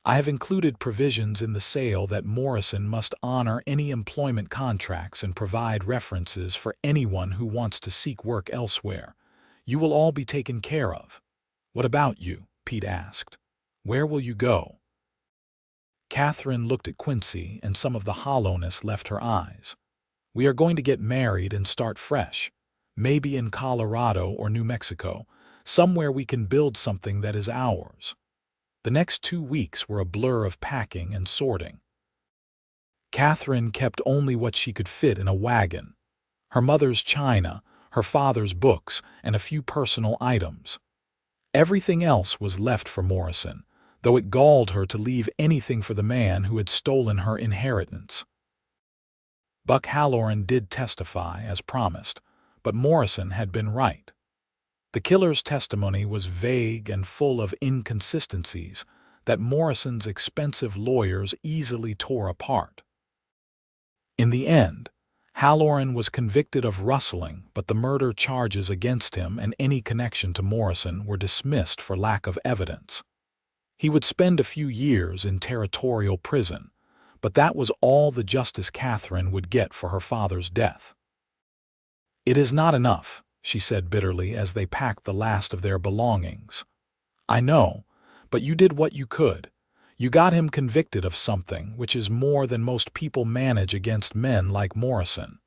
I have included provisions in the sale that Morrison must honor any employment contracts and provide references for anyone who wants to seek work elsewhere. You will all be taken care of." "What about you?" Pete asked. "Where will you go?" Katherine looked at Quincy, and some of the hollowness left her eyes. "We are going to get married and start fresh. Maybe in Colorado or New Mexico, somewhere we can build something that is ours." The next 2 weeks were a blur of packing and sorting. Katherine kept only what she could fit in a wagon: her mother's china, her father's books, and a few personal items. Everything else was left for Morrison, though it galled her to leave anything for the man who had stolen her inheritance. Buck Halloran did testify, as promised, but Morrison had been right. The killer's testimony was vague and full of inconsistencies that Morrison's expensive lawyers easily tore apart. In the end, Halloran was convicted of rustling, but the murder charges against him and any connection to Morrison were dismissed for lack of evidence. He would spend a few years in territorial prison, but that was all the justice Katherine would get for her father's death. "It is not enough," she said bitterly as they packed the last of their belongings. "I know, but you did what you could. You got him convicted of something, which is more than most people manage against men like Morrison."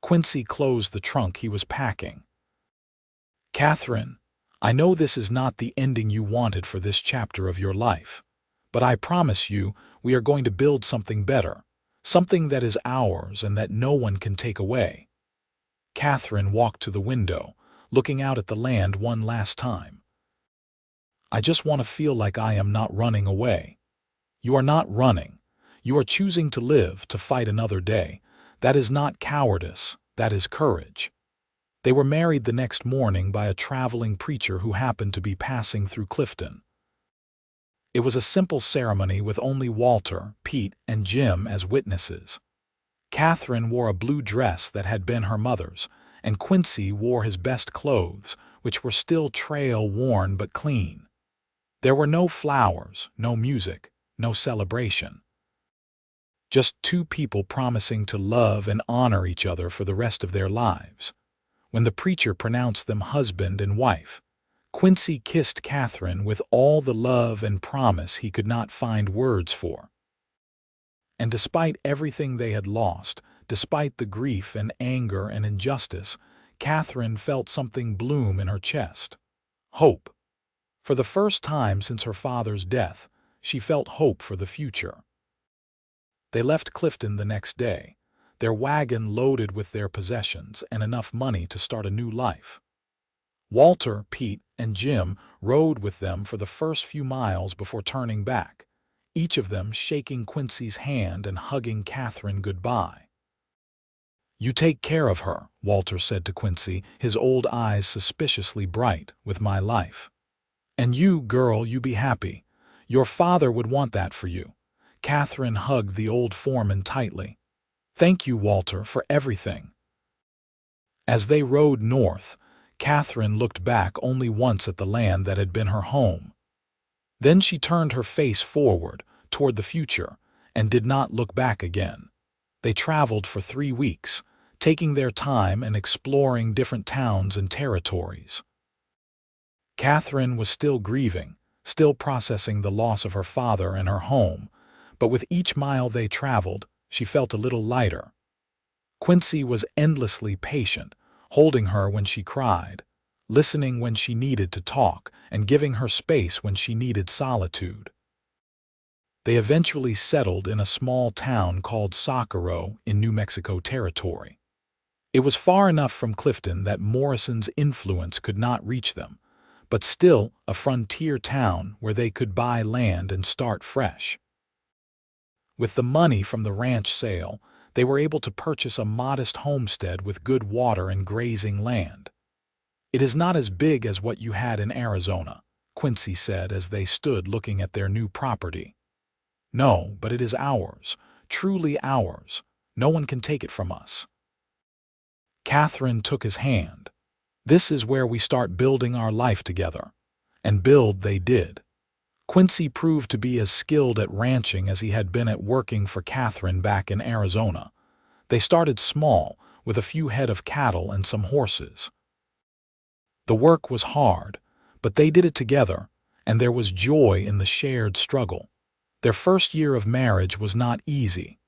Quincy closed the trunk he was packing. "Katherine, I know this is not the ending you wanted for this chapter of your life, but I promise you we are going to build something better, something that is ours and that no one can take away." Katherine walked to the window, looking out at the land one last time. "I just want to feel like I am not running away." "You are not running. You are choosing to live, to fight another day. That is not cowardice, that is courage." They were married the next morning by a traveling preacher who happened to be passing through Clifton. It was a simple ceremony with only Walter, Pete, and Jim as witnesses. Katherine wore a blue dress that had been her mother's, and Quincy wore his best clothes, which were still trail-worn but clean. There were no flowers, no music, no celebration. Just two people promising to love and honor each other for the rest of their lives. When the preacher pronounced them husband and wife, Quincy kissed Katherine with all the love and promise he could not find words for. And despite everything they had lost, despite the grief and anger and injustice, Katherine felt something bloom in her chest. Hope. For the first time since her father's death, she felt hope for the future. They left Clifton the next day, their wagon loaded with their possessions and enough money to start a new life. Walter, Pete, and Jim rode with them for the first few miles before turning back, each of them shaking Quincy's hand and hugging Katherine goodbye. "You take care of her," Walter said to Quincy, his old eyes suspiciously bright with my life. "And you, girl, you be happy. Your father would want that for you." Katherine hugged the old foreman tightly. "Thank you, Walter, for everything." As they rode north, Katherine looked back only once at the land that had been her home. Then she turned her face forward, toward the future, and did not look back again. They traveled for 3 weeks, taking their time and exploring different towns and territories. Katherine was still grieving, still processing the loss of her father and her home, but with each mile they traveled, she felt a little lighter. Quincy was endlessly patient, holding her when she cried, listening when she needed to talk, and giving her space when she needed solitude. They eventually settled in a small town called Socorro in New Mexico Territory. It was far enough from Clifton that Morrison's influence could not reach them, but still a frontier town where they could buy land and start fresh. With the money from the ranch sale, they were able to purchase a modest homestead with good water and grazing land. "It is not as big as what you had in Arizona," Quincy said as they stood looking at their new property. "No, but it is ours, truly ours. No one can take it from us." Katherine took his hand. "This is where we start building our life together." And build they did. Quincy proved to be as skilled at ranching as he had been at working for Katherine back in Arizona. They started small, with a few head of cattle and some horses. The work was hard, but they did it together, and there was joy in the shared struggle. Their first year of marriage was not easy.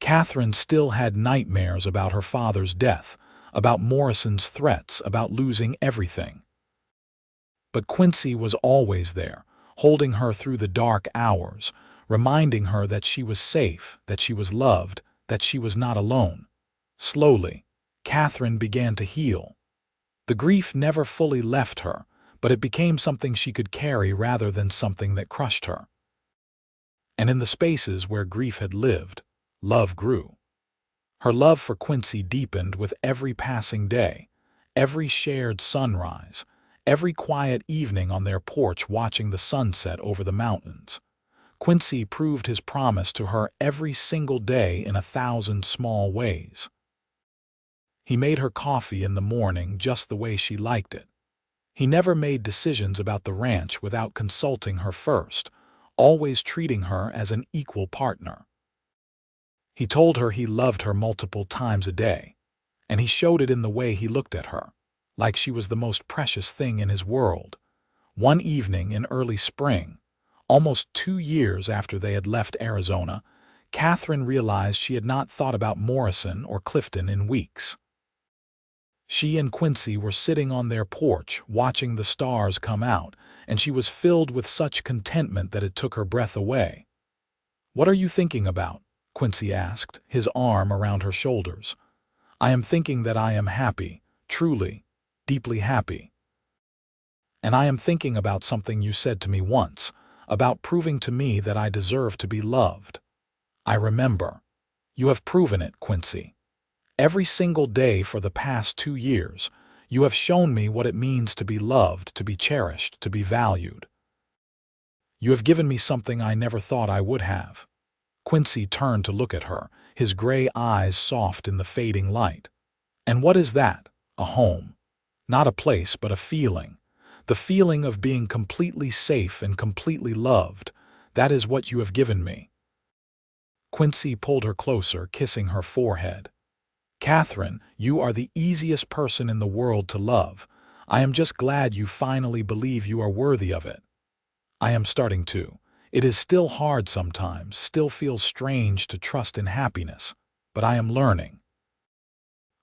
Katherine still had nightmares about her father's death, about Morrison's threats, about losing everything. But Quincy was always there, holding her through the dark hours, reminding her that she was safe, that she was loved, that she was not alone. Slowly, Katherine began to heal. The grief never fully left her, but it became something she could carry rather than something that crushed her. And in the spaces where grief had lived, love grew. Her love for Quincy deepened with every passing day, every shared sunrise, every quiet evening on their porch watching the sunset over the mountains. Quincy proved his promise to her every single day in 1,000 small ways. He made her coffee in the morning just the way she liked it. He never made decisions about the ranch without consulting her first, always treating her as an equal partner. He told her he loved her multiple times a day, and he showed it in the way he looked at her, like she was the most precious thing in his world. One evening in early spring, almost 2 years after they had left Arizona, Katherine realized she had not thought about Morrison or Clifton in weeks. She and Quincy were sitting on their porch, watching the stars come out, and she was filled with such contentment that it took her breath away. "What are you thinking about?" Quincy asked, his arm around her shoulders. "I am thinking that I am happy, truly, deeply happy. And I am thinking about something you said to me once, about proving to me that I deserve to be loved. I remember. You have proven it, Quincy. Every single day for the past 2 years, you have shown me what it means to be loved, to be cherished, to be valued. You have given me something I never thought I would have." Quincy turned to look at her, his gray eyes soft in the fading light. And what is that? A home. Not a place, but a feeling. The feeling of being completely safe and completely loved. That is what you have given me. Quincy pulled her closer, kissing her forehead. Katherine, you are the easiest person in the world to love. I am just glad you finally believe you are worthy of it. I am starting to. It is still hard sometimes, still feels strange to trust in happiness, but I am learning.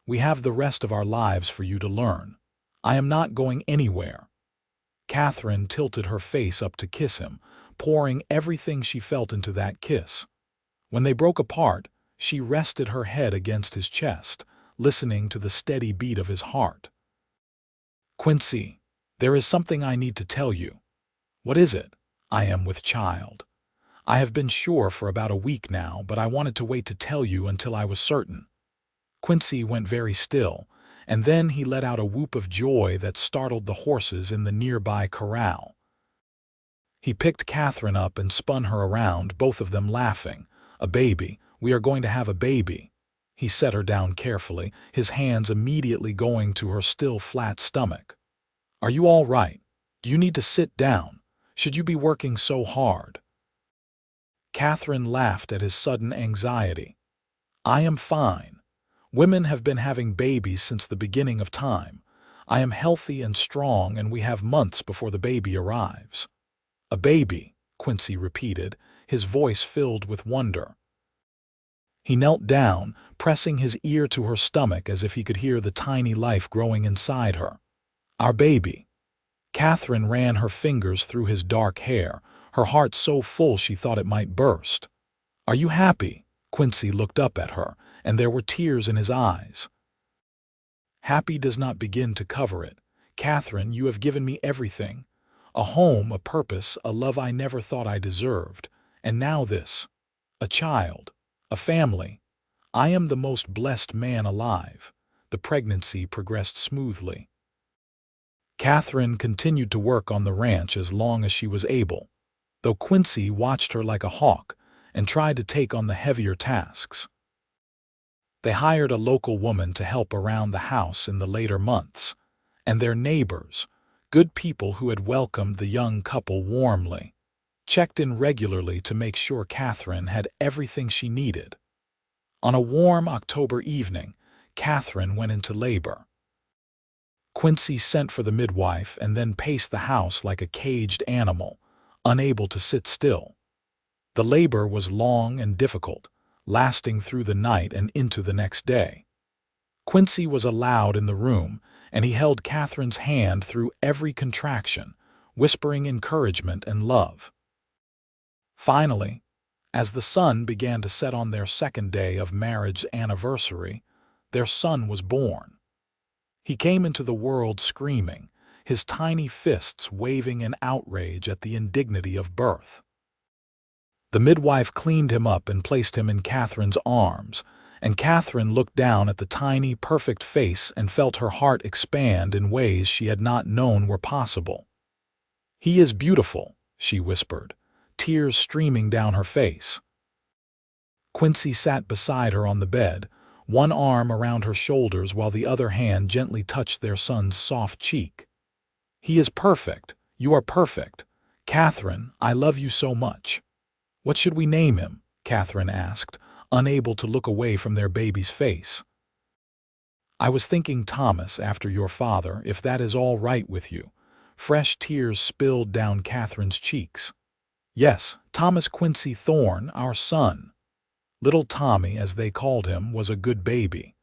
We have the rest of our lives for you to learn. I am not going anywhere. Katherine tilted her face up to kiss him, pouring everything she felt into that kiss. When they broke apart, she rested her head against his chest, listening to the steady beat of his heart. Quincy, there is something I need to tell you. What is it? I am with child. I have been sure for about a week now, but I wanted to wait to tell you until I was certain. Quincy went very still, and then he let out a whoop of joy that startled the horses in the nearby corral. He picked Katherine up and spun her around, both of them laughing. A baby. We are going to have a baby. He set her down carefully, his hands immediately going to her still flat stomach. Are you all right? Do you need to sit down? Should you be working so hard? Katherine laughed at his sudden anxiety. I am fine. Women have been having babies since the beginning of time. I am healthy and strong, and we have months before the baby arrives. A baby, Quincy repeated, his voice filled with wonder. He knelt down, pressing his ear to her stomach as if he could hear the tiny life growing inside her. Our baby. Katherine ran her fingers through his dark hair, her heart so full she thought it might burst. Are you happy? Quincy looked up at her, and there were tears in his eyes. Happy does not begin to cover it. Katherine, you have given me everything. A home, a purpose, a love I never thought I deserved. And now this. A child. A family. I am the most blessed man alive. The pregnancy progressed smoothly. Katherine continued to work on the ranch as long as she was able, though Quincy watched her like a hawk and tried to take on the heavier tasks. They hired a local woman to help around the house in the later months, and their neighbors, good people who had welcomed the young couple warmly, checked in regularly to make sure Katherine had everything she needed. On a warm October evening, Katherine went into labor. Quincy sent for the midwife and then paced the house like a caged animal, unable to sit still. The labor was long and difficult, lasting through the night and into the next day. Quincy was allowed in the room, and he held Katherine's hand through every contraction, whispering encouragement and love. Finally, as the sun began to set on their second day of marriage anniversary, their son was born. He came into the world screaming, his tiny fists waving in outrage at the indignity of birth. The midwife cleaned him up and placed him in Katherine's arms, and Katherine looked down at the tiny, perfect face and felt her heart expand in ways she had not known were possible. He is beautiful, she whispered, tears streaming down her face. Quincy sat beside her on the bed, one arm around her shoulders while the other hand gently touched their son's soft cheek. He is perfect. You are perfect. Katherine, I love you so much. What should we name him? Katherine asked, unable to look away from their baby's face. I was thinking Thomas after your father, if that is all right with you. Fresh tears spilled down Katherine's cheeks. Yes, Thomas Quincy Thorne, our son. Little Tommy, as they called him, was a good baby.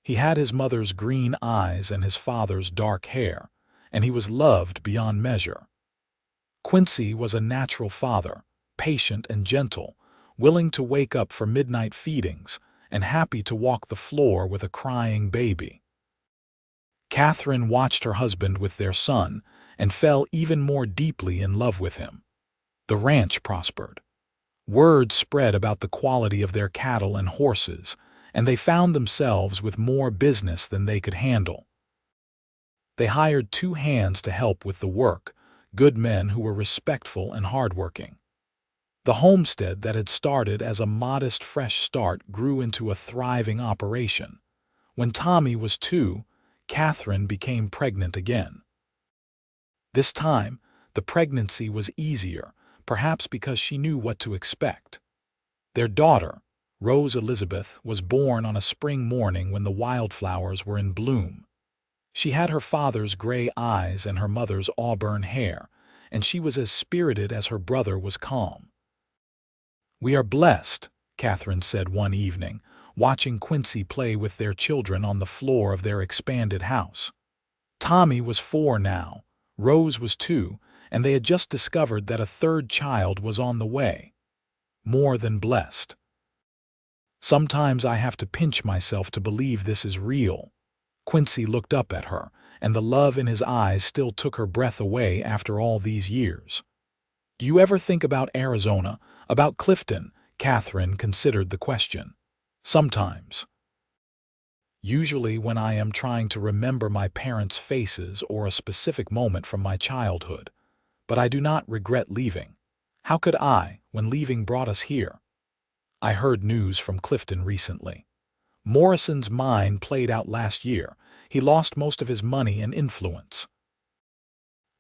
He had his mother's green eyes and his father's dark hair, and he was loved beyond measure. Quincy was a natural father, patient and gentle, willing to wake up for midnight feedings, and happy to walk the floor with a crying baby. Katherine watched her husband with their son and fell even more deeply in love with him. The ranch prospered. Word spread about the quality of their cattle and horses, and they found themselves with more business than they could handle. They hired 2 hands to help with the work, good men who were respectful and hardworking. The homestead that had started as a modest fresh start grew into a thriving operation, When Tommy was 2, Katherine became pregnant again. This time, the pregnancy was easier, perhaps because she knew what to expect. Their daughter, Rose Elizabeth, was born on a spring morning when the wildflowers were in bloom. She had her father's gray eyes and her mother's auburn hair, and she was as spirited as her brother was calm. "We are blessed," Katherine said one evening, watching Quincy play with their children on the floor of their expanded house. Tommy was 4 now, Rose was 2, and they had just discovered that a third child was on the way. More than blessed. "Sometimes I have to pinch myself to believe this is real." Quincy looked up at her, and the love in his eyes still took her breath away after all these years. "Do you ever think about Arizona, about Clifton?" Katherine considered the question. "Sometimes. Usually when I am trying to remember my parents' faces or a specific moment from my childhood. But I do not regret leaving. How could I, when leaving brought us here? I heard news from Clifton recently. Morrison's mine played out last year. He lost most of his money and influence.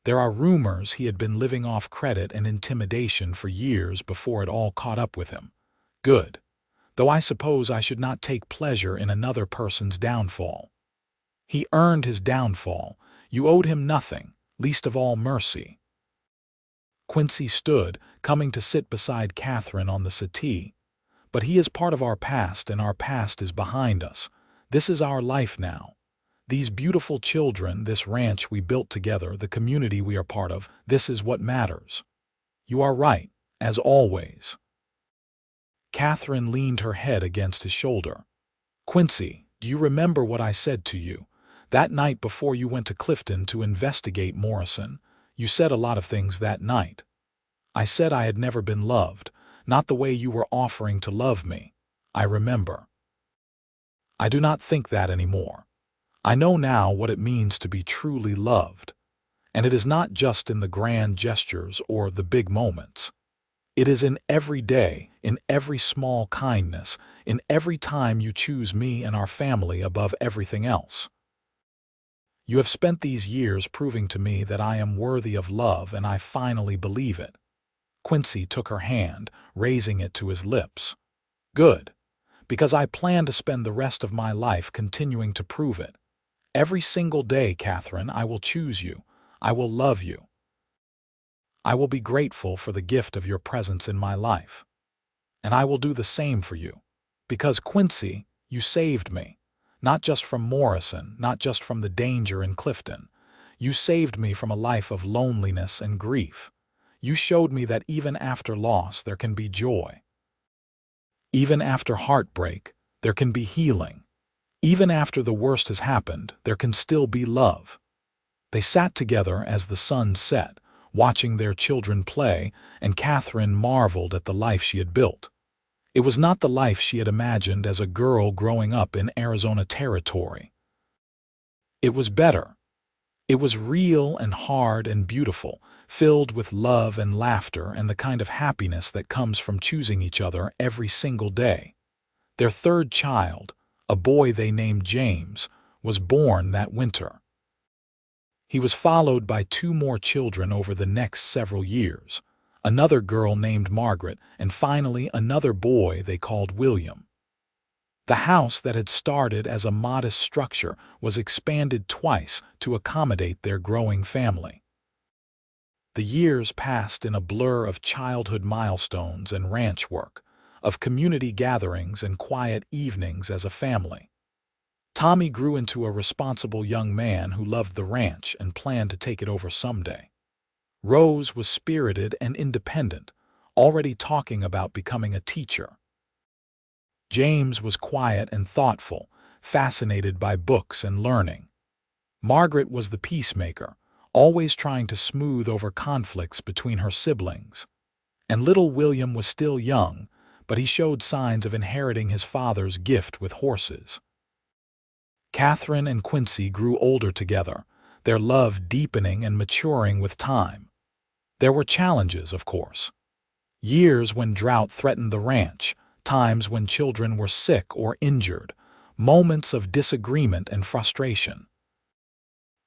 There are rumors he had been living off credit and intimidation for years before it all caught up with him. Good. Though I suppose I should not take pleasure in another person's downfall. He earned his downfall. You owed him nothing, least of all mercy." Quincy stood, coming to sit beside Katherine on the settee. "But he is part of our past, and our past is behind us. This is our life now. These beautiful children, this ranch we built together, the community we are part of, this is what matters." "You are right, as always." Katherine leaned her head against his shoulder. "Quincy, do you remember what I said to you? That night before you went to Clifton to investigate Morrison, you said a lot of things that night. I said I had never been loved, not the way you were offering to love me. I remember. I do not think that anymore. I know now what it means to be truly loved. And it is not just in the grand gestures or the big moments. It is in every day, in every small kindness, in every time you choose me and our family above everything else. You have spent these years proving to me that I am worthy of love, and I finally believe it." Quincy took her hand, raising it to his lips. "Good, because I plan to spend the rest of my life continuing to prove it. Every single day, Katherine, I will choose you. I will love you. I will be grateful for the gift of your presence in my life. And I will do the same for you. Because, Quincy, you saved me. Not just from Morrison, not just from the danger in Clifton. You saved me from a life of loneliness and grief. You showed me that even after loss there can be joy. Even after heartbreak, there can be healing. Even after the worst has happened, there can still be love." They sat together as the sun set, watching their children play, and Katherine marveled at the life she had built. It was not the life she had imagined as a girl growing up in Arizona territory. It was better. It was real and hard and beautiful, filled with love and laughter and the kind of happiness that comes from choosing each other every single day. Their third child, a boy they named James, was born that winter. He was followed by 2 more children over the next several years, another girl named Margaret, and finally another boy they called William. The house that had started as a modest structure was expanded twice to accommodate their growing family. The years passed in a blur of childhood milestones and ranch work, of community gatherings and quiet evenings as a family. Tommy grew into a responsible young man who loved the ranch and planned to take it over someday. Rose was spirited and independent, already talking about becoming a teacher. James was quiet and thoughtful, fascinated by books and learning. Margaret was the peacemaker, always trying to smooth over conflicts between her siblings. And little William was still young, but he showed signs of inheriting his father's gift with horses. Katherine and Quincy grew older together, their love deepening and maturing with time. There were challenges, of course. Years when drought threatened the ranch, times when children were sick or injured, moments of disagreement and frustration.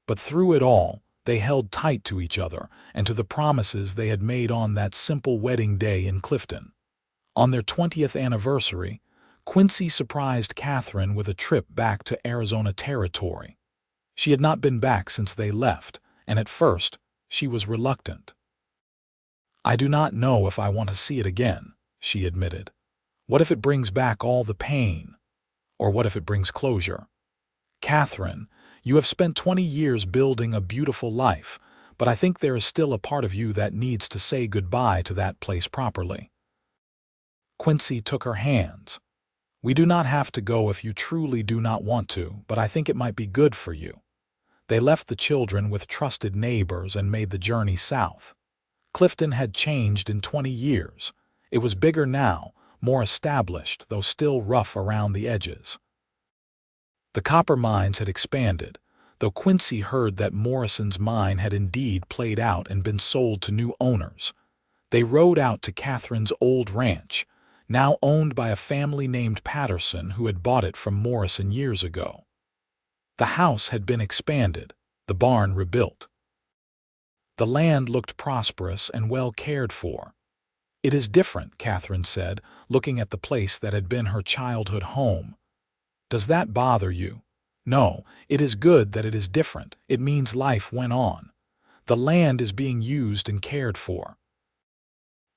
But through it all, they held tight to each other and to the promises they had made on that simple wedding day in Clifton. On their 20th anniversary, Quincy surprised Katherine with a trip back to Arizona Territory. She had not been back since they left, and at first, she was reluctant. "I do not know if I want to see it again," she admitted. "What if it brings back all the pain? Or what if it brings closure? Katherine, you have spent 20 years building a beautiful life, but I think there is still a part of you that needs to say goodbye to that place properly." Quincy took her hands. "We do not have to go if you truly do not want to, but I think it might be good for you." They left the children with trusted neighbors and made the journey south. Clifton had changed in 20 years. It was bigger now, more established, though still rough around the edges. The copper mines had expanded, though Quincy heard that Morrison's mine had indeed played out and been sold to new owners. They rode out to Katherine's old ranch, now owned by a family named Patterson who had bought it from Morrison years ago. The house had been expanded, the barn rebuilt. The land looked prosperous and well cared for. "It is different," Katherine said, looking at the place that had been her childhood home. "Does that bother you?" "No, it is good that it is different. It means life went on. The land is being used and cared for."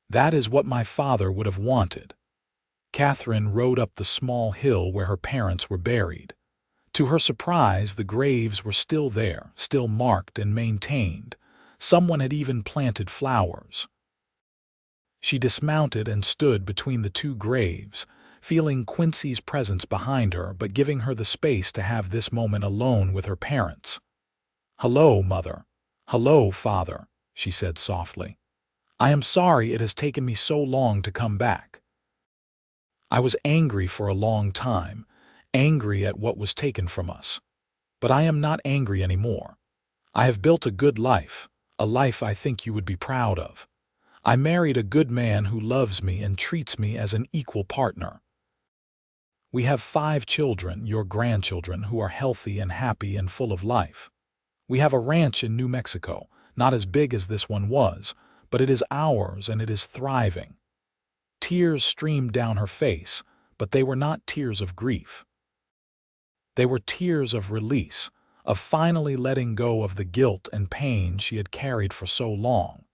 "That is what my father would have wanted." Katherine rode up the small hill where her parents were buried. To her surprise, the graves were still there, still marked and maintained. Someone had even planted flowers. She dismounted and stood between the two graves, feeling Quincy's presence behind her but giving her the space to have this moment alone with her parents. "Hello, Mother." "Hello, Father," she said softly. "I am sorry it has taken me so long to come back. I was angry for a long time, angry at what was taken from us. But I am not angry anymore. I have built a good life, a life I think you would be proud of. I married a good man who loves me and treats me as an equal partner. We have 5 children, your grandchildren, who are healthy and happy and full of life. We have a ranch in New Mexico, not as big as this one was, but it is ours and it is thriving." Tears streamed down her face, but they were not tears of grief. They were tears of release, of finally letting go of the guilt and pain she had carried for so long.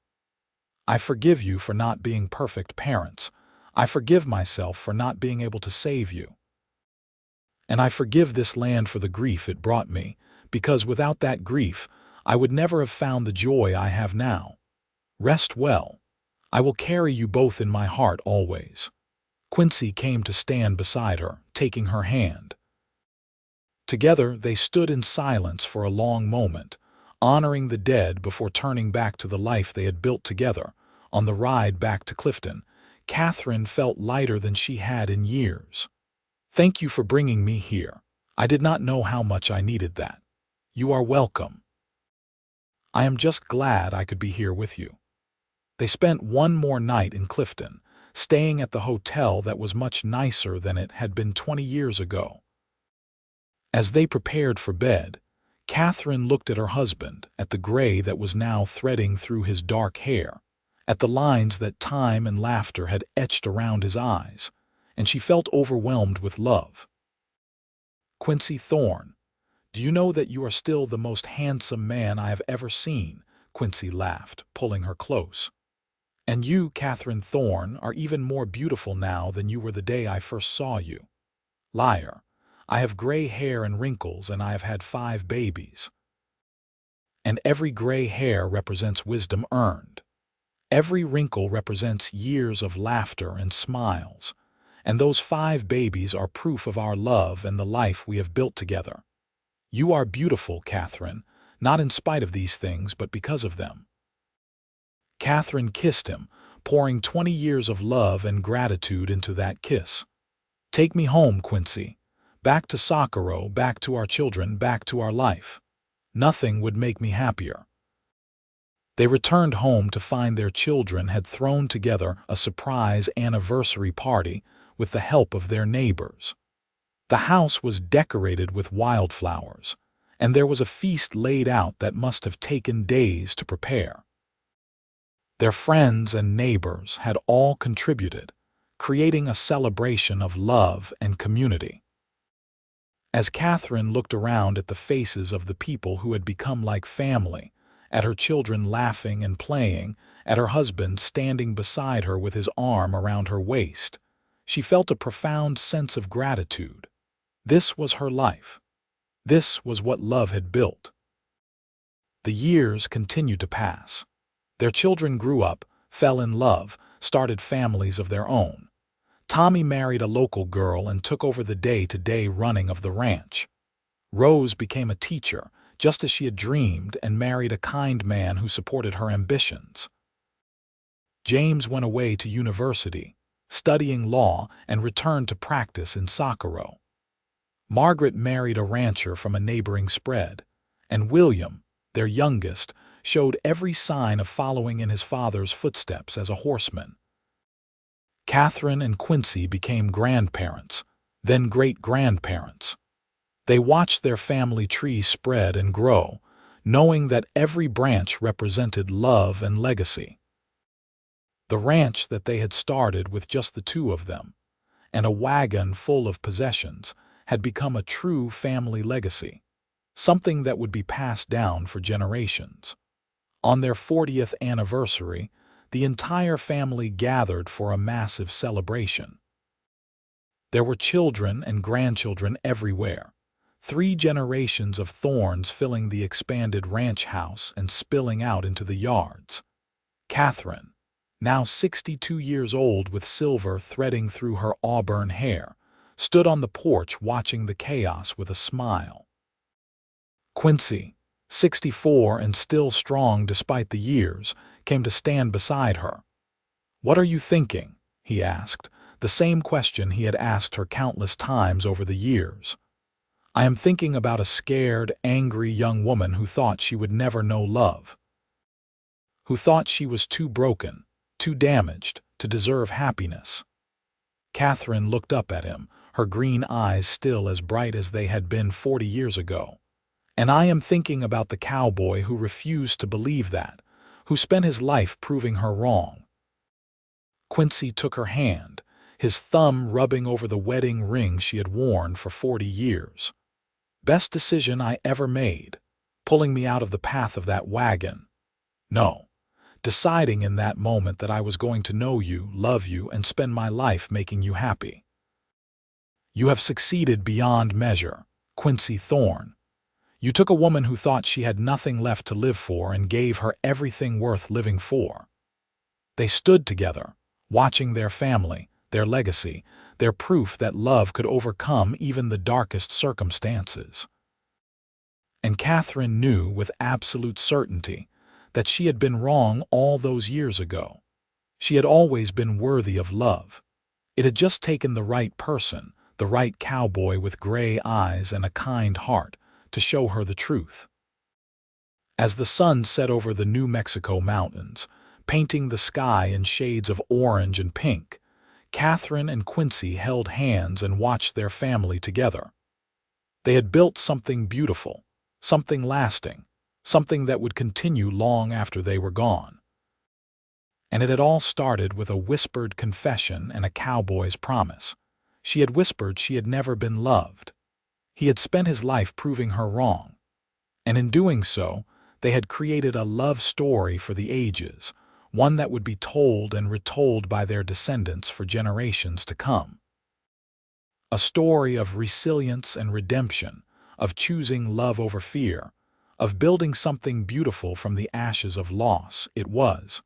"I forgive you for not being perfect parents. I forgive myself for not being able to save you. And I forgive this land for the grief it brought me, because without that grief, I would never have found the joy I have now. Rest well. I will carry you both in my heart always." Quincy came to stand beside her, taking her hand. Together they stood in silence for a long moment, honoring the dead before turning back to the life they had built together. On the ride back to Clifton, Katherine felt lighter than she had in years. "Thank you for bringing me here. I did not know how much I needed that. You are welcome. I am just glad I could be here with you." They spent one more night in Clifton, staying at the hotel that was much nicer than it had been 20 years ago. As they prepared for bed, Katherine looked at her husband, at the gray that was now threading through his dark hair, at the lines that time and laughter had etched around his eyes, and she felt overwhelmed with love. "Quincy Thorne, do you know that you are still the most handsome man I have ever seen?" Quincy laughed, pulling her close. "And you, Katherine Thorne, are even more beautiful now than you were the day I first saw you." "Liar. I have gray hair and wrinkles, and I have had 5 babies. And every gray hair represents wisdom earned. Every wrinkle represents years of laughter and smiles. And those 5 babies are proof of our love and the life we have built together. You are beautiful, Katherine, not in spite of these things, but because of them." Katherine kissed him, pouring 20 years of love and gratitude into that kiss. "Take me home, Quincy. Back to Socorro, back to our children, back to our life. Nothing would make me happier." They returned home to find their children had thrown together a surprise anniversary party with the help of their neighbors. The house was decorated with wildflowers, and there was a feast laid out that must have taken days to prepare. Their friends and neighbors had all contributed, creating a celebration of love and community. As Katherine looked around at the faces of the people who had become like family, at her children laughing and playing, at her husband standing beside her with his arm around her waist, she felt a profound sense of gratitude. This was her life. This was what love had built. The years continued to pass. Their children grew up, fell in love, started families of their own. Tommy married a local girl and took over the day-to-day running of the ranch. Rose became a teacher, just as she had dreamed, and married a kind man who supported her ambitions. James went away to university, studying law, and returned to practice in Socorro. Margaret married a rancher from a neighboring spread, and William, their youngest, showed every sign of following in his father's footsteps as a horseman. Katherine and Quincy became grandparents, then great-grandparents. They watched their family tree spread and grow, knowing that every branch represented love and legacy. The ranch that they had started with just the two of them, and a wagon full of possessions, had become a true family legacy, something that would be passed down for generations. On their 40th anniversary, the entire family gathered for a massive celebration. There were children and grandchildren everywhere, 3 generations of Thornes filling the expanded ranch house and spilling out into the yards. Katherine, now 62 years old with silver threading through her auburn hair, stood on the porch watching the chaos with a smile. Quincy, 64 and still strong despite the years, came to stand beside her. "What are you thinking?" he asked, the same question he had asked her countless times over the years. "I am thinking about a scared, angry young woman who thought she would never know love. Who thought she was too broken, too damaged, to deserve happiness." Katherine looked up at him, her green eyes still as bright as they had been 40 years ago. "And I am thinking about the cowboy who refused to believe that, who spent his life proving her wrong." Quincy took her hand, his thumb rubbing over the wedding ring she had worn for 40 years. "Best decision I ever made, pulling me out of the path of that wagon. No, deciding in that moment that I was going to know you, love you, and spend my life making you happy. You have succeeded beyond measure, Quincy Thorne. You took a woman who thought she had nothing left to live for and gave her everything worth living for." They stood together, watching their family, their legacy, their proof that love could overcome even the darkest circumstances. And Katherine knew with absolute certainty that she had been wrong all those years ago. She had always been worthy of love. It had just taken the right person, the right cowboy with gray eyes and a kind heart, to show her the truth. As the sun set over the New Mexico mountains, painting the sky in shades of orange and pink, Katherine and Quincy held hands and watched their family together. They had built something beautiful, something lasting, something that would continue long after they were gone. And it had all started with a whispered confession and a cowboy's promise. She had whispered she had never been loved. He had spent his life proving her wrong. And in doing so, they had created a love story for the ages, one that would be told and retold by their descendants for generations to come. A story of resilience and redemption, of choosing love over fear, of building something beautiful from the ashes of loss. It was,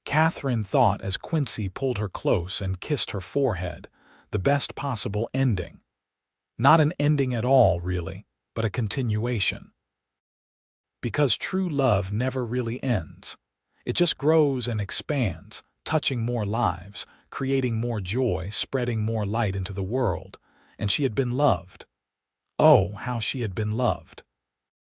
Katherine thought as Quincy pulled her close and kissed her forehead, the best possible ending. Not an ending at all, really, but a continuation. Because true love never really ends. It just grows and expands, touching more lives, creating more joy, spreading more light into the world, and she had been loved. Oh, how she had been loved.